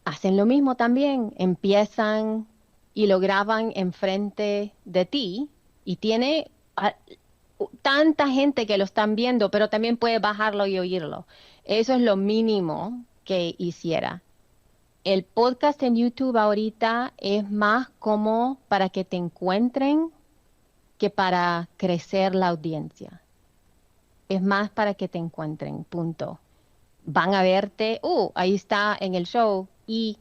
hacen lo mismo también. Empiezan y lo graban enfrente de ti y tiene tanta gente que lo están viendo, pero también puede bajarlo y oírlo. Eso es lo mínimo que hiciera. el podcast en YouTube ahorita es más como para que te encuentren que para crecer la audiencia. Es más para que te encuentren, punto. Van a verte, ahí está en el show, y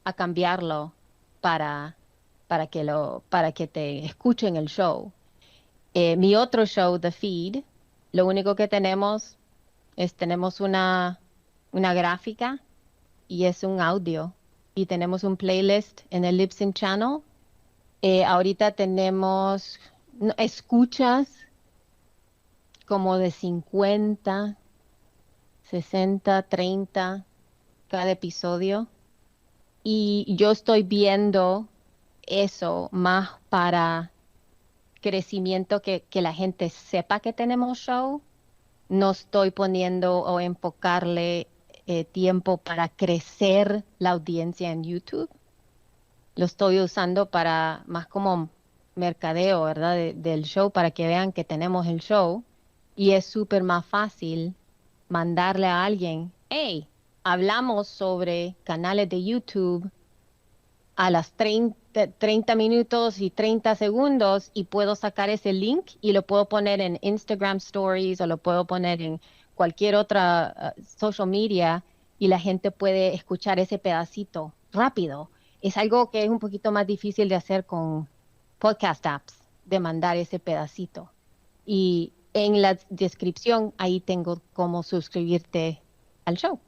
a cambiarlo para que te escuchen el show. Mi otro show, The Feed, lo único que tenemos una gráfica y es un audio. Y tenemos un playlist en el Libsyn Channel. Ahorita tenemos escuchas como de 50, 60, 30 cada episodio. Y yo estoy viendo eso más para crecimiento, que la gente sepa que tenemos show. No estoy poniendo o enfocarle tiempo para crecer la audiencia en YouTube. Lo estoy usando para más como mercadeo, ¿verdad? Del show, para que vean que tenemos el show. Y es súper más fácil mandarle a alguien, hey, hablamos sobre canales de YouTube a las 30 minutos y 30 segundos, y puedo sacar ese link y lo puedo poner en Instagram Stories o lo puedo poner en cualquier otra social media, y la gente puede escuchar ese pedacito rápido. Es algo que es un poquito más difícil de hacer con podcast apps, de mandar ese pedacito. Y en la descripción ahí tengo cómo suscribirte al show.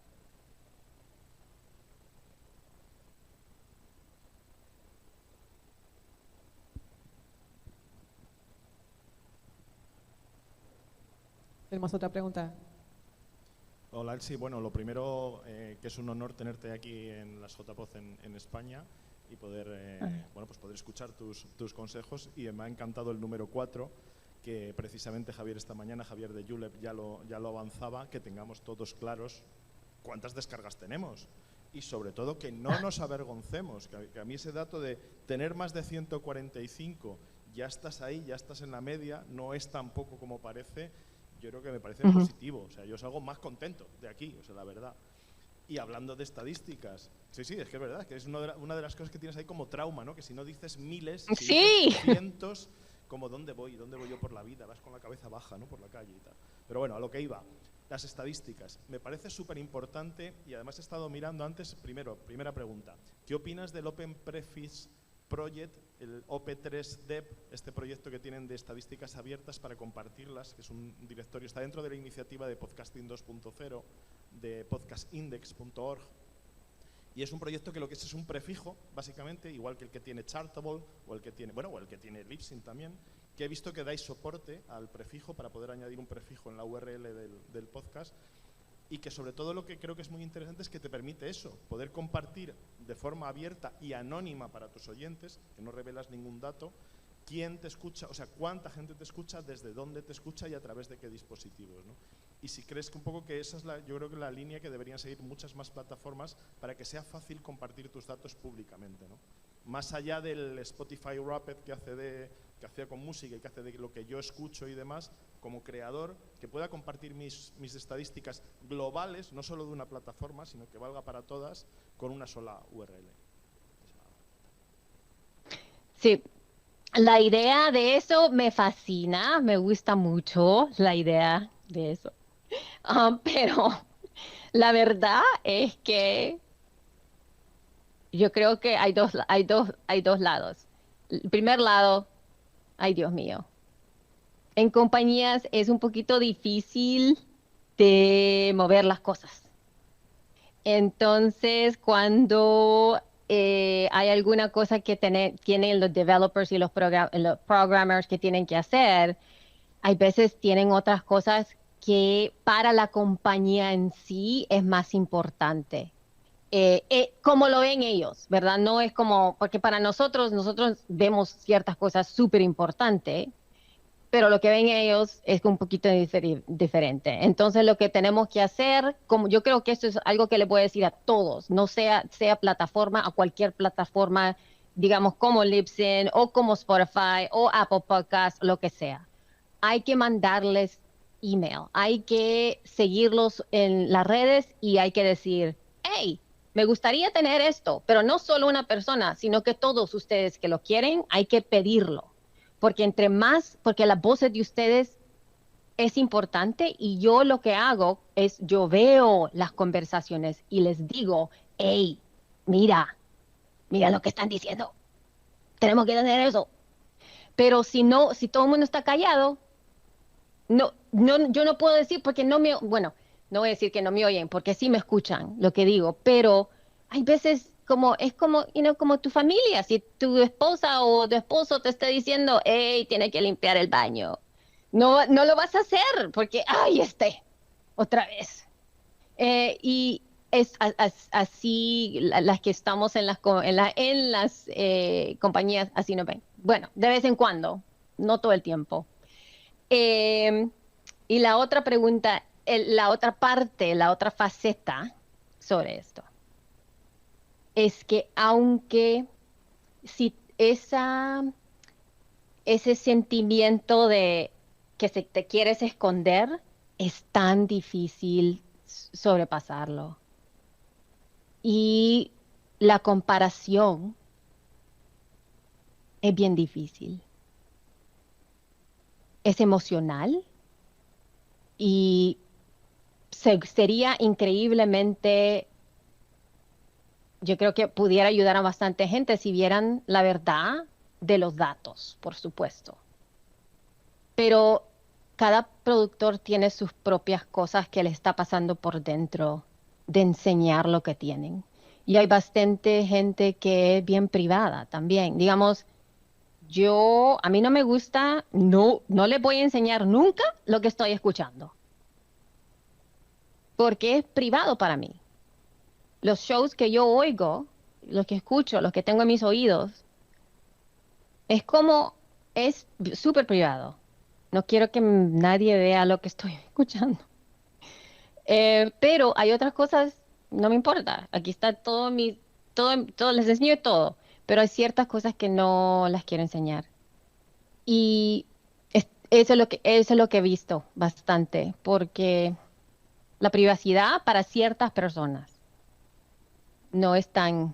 ¿Tenemos otra pregunta? Hola, Elsie. Bueno, lo primero, que es un honor tenerte aquí en las JPod en España y poder, pues poder escuchar tus consejos. Y me ha encantado el número 4, que precisamente Javier esta mañana, Javier de Julep, ya lo avanzaba, que tengamos todos claros cuántas descargas tenemos. Y sobre todo que no nos avergoncemos, que a mí ese dato de tener más de 145, ya estás ahí, ya estás en la media, no es tan poco como parece. Yo creo que me parece positivo. O sea, yo salgo más contento de aquí, o sea, la verdad. Y hablando de estadísticas, sí, es que es verdad, que es una de las cosas que tienes ahí como trauma, ¿no? Que si no dices miles, si dices cientos, como ¿dónde voy yo por la vida? Vas con la cabeza baja, ¿no? Por la calle y tal. Pero bueno, a lo que iba, las estadísticas. Me parece súper importante, y además he estado mirando antes, primera pregunta, ¿qué opinas del Open Preface Project, el OP3Dev, este proyecto que tienen de estadísticas abiertas para compartirlas, que es un directorio, está dentro de la iniciativa de Podcasting 2.0, de podcastindex.org, y es un proyecto que lo que es un prefijo, básicamente, igual que el que tiene Chartable, o el que tiene Libsyn también, que he visto que dais soporte al prefijo para poder añadir un prefijo en la URL del podcast, y que sobre todo lo que creo que es muy interesante es que te permite eso, poder compartir de forma abierta y anónima para tus oyentes, que no revelas ningún dato, quién te escucha, o sea, cuánta gente te escucha, desde dónde te escucha y a través de qué dispositivos, ¿no? Y si crees que un poco que esa es yo creo que la línea que deberían seguir muchas más plataformas para que sea fácil compartir tus datos públicamente, ¿no? Más allá del Spotify Wrapped que hacía con música y que hace de lo que yo escucho y demás, como creador, que pueda compartir mis estadísticas globales, no solo de una plataforma, sino que valga para todas, con una sola URL. Sí, la idea de eso me fascina, me gusta mucho la idea de eso. Pero la verdad es que yo creo que hay dos lados. El primer lado, ay Dios mío, en compañías es un poquito difícil de mover las cosas. Entonces, cuando hay alguna cosa que tienen los developers y los programmers que tienen que hacer, hay veces tienen otras cosas que para la compañía en sí es más importante. Como lo ven ellos, ¿verdad? No es como, porque para nosotros vemos ciertas cosas súper importantes, pero lo que ven ellos es un poquito diferente. Entonces, lo que tenemos que hacer, como yo creo que esto es algo que les voy a decir a todos, no sea plataforma, a cualquier plataforma, digamos como Libsyn o como Spotify o Apple Podcasts, lo que sea. Hay que mandarles email, hay que seguirlos en las redes y hay que decir, hey, me gustaría tener esto, pero no solo una persona, sino que todos ustedes que lo quieren, hay que pedirlo. Porque entre más, porque la voz de ustedes es importante y yo lo que hago es, yo veo las conversaciones y les digo, hey, mira lo que están diciendo, tenemos que tener eso. Pero si no, si todo el mundo está callado, yo no puedo decir porque bueno, no voy a decir que no me oyen, porque sí me escuchan lo que digo, pero hay veces es como, como tu familia, si tu esposa o tu esposo te está diciendo, hey, tiene que limpiar el baño, no lo vas a hacer porque, ay, otra vez. Y es así las que estamos en las compañías, así nos ven. Bueno, de vez en cuando, no todo el tiempo. Y la otra pregunta, la otra parte, la otra faceta sobre esto, es que aunque si ese sentimiento de que te quieres esconder, es tan difícil sobrepasarlo. Y la comparación es bien difícil. Es emocional y sería increíblemente, yo creo que pudiera ayudar a bastante gente si vieran la verdad de los datos, por supuesto. Pero cada productor tiene sus propias cosas que le está pasando por dentro de enseñar lo que tienen. Y hay bastante gente que es bien privada también. Digamos, a mí no me gusta, no les voy a enseñar nunca lo que estoy escuchando. Porque es privado para mí. Los shows que yo oigo, los que escucho, los que tengo en mis oídos, es súper privado. No quiero que nadie vea lo que estoy escuchando. Pero hay otras cosas, no me importa. Aquí está todo, les enseño todo. Pero hay ciertas cosas que no las quiero enseñar. Y eso es lo que he visto bastante, porque la privacidad para ciertas personas no es tan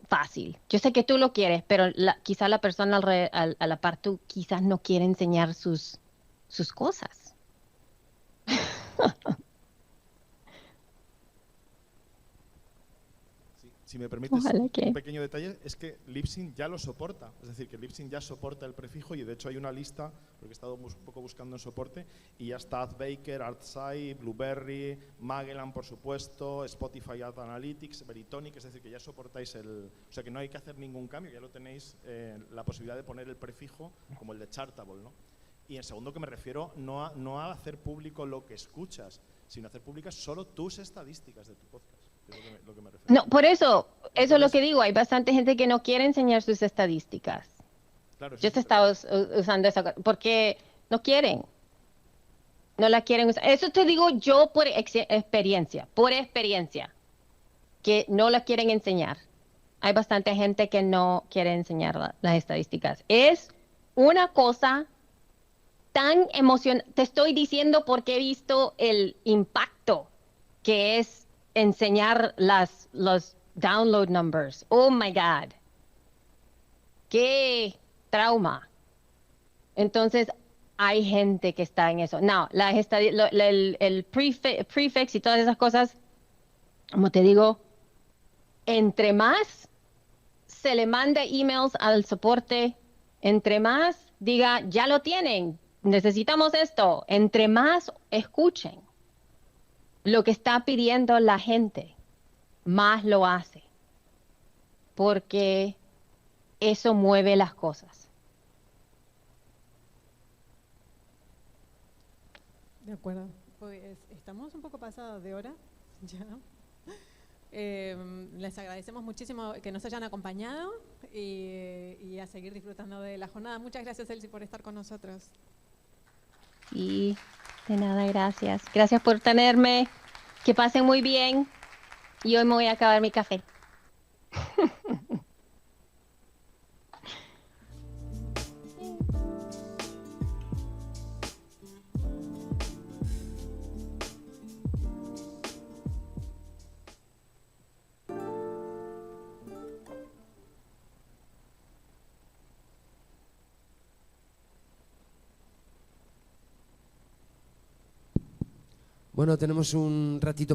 fácil. Yo sé que tú lo quieres, pero quizá la persona a la par tú quizás no quiere enseñar sus cosas. Si me permites Ojalá que... un pequeño detalle, es que Libsyn ya lo soporta. Es decir, que Libsyn ya soporta el prefijo y de hecho hay una lista, porque he estado un poco buscando en soporte, y ya está AdBaker, ArtSci, Blueberry, Magellan, por supuesto, Spotify Ad Analytics, Veritonic, es decir, que ya soportáis o sea, que no hay que hacer ningún cambio, ya lo tenéis la posibilidad de poner el prefijo como el de Chartable, ¿no? Y en segundo, que me refiero no a hacer público lo que escuchas, sino a hacer públicas solo tus estadísticas de tu podcast. Es lo que me refiero. No, por eso es lo que digo, hay bastante gente que no quiere enseñar sus estadísticas. Claro, Yo te estaba usando esa porque no quieren, no la quieren usar. Eso te digo yo por experiencia, que no la quieren enseñar. Hay bastante gente que no quiere enseñar las estadísticas. Es una cosa tan emocionante. Te estoy diciendo porque he visto el impacto que es enseñar los download numbers. Oh my God. Qué trauma. Entonces, hay gente que está en eso. No, el prefix y todas esas cosas, como te digo, entre más se le manda emails al soporte, entre más diga, ya lo tienen, necesitamos esto, entre más escuchen lo que está pidiendo la gente, más lo hace, porque eso mueve las cosas. De acuerdo. Pues estamos un poco pasados de hora ya. Les agradecemos muchísimo que nos hayan acompañado y a seguir disfrutando de la jornada. Muchas gracias, Elsie, por estar con nosotros. Y de nada, gracias. Gracias por tenerme. Que pasen muy bien. Y hoy me voy a acabar mi café. Bueno, tenemos un ratito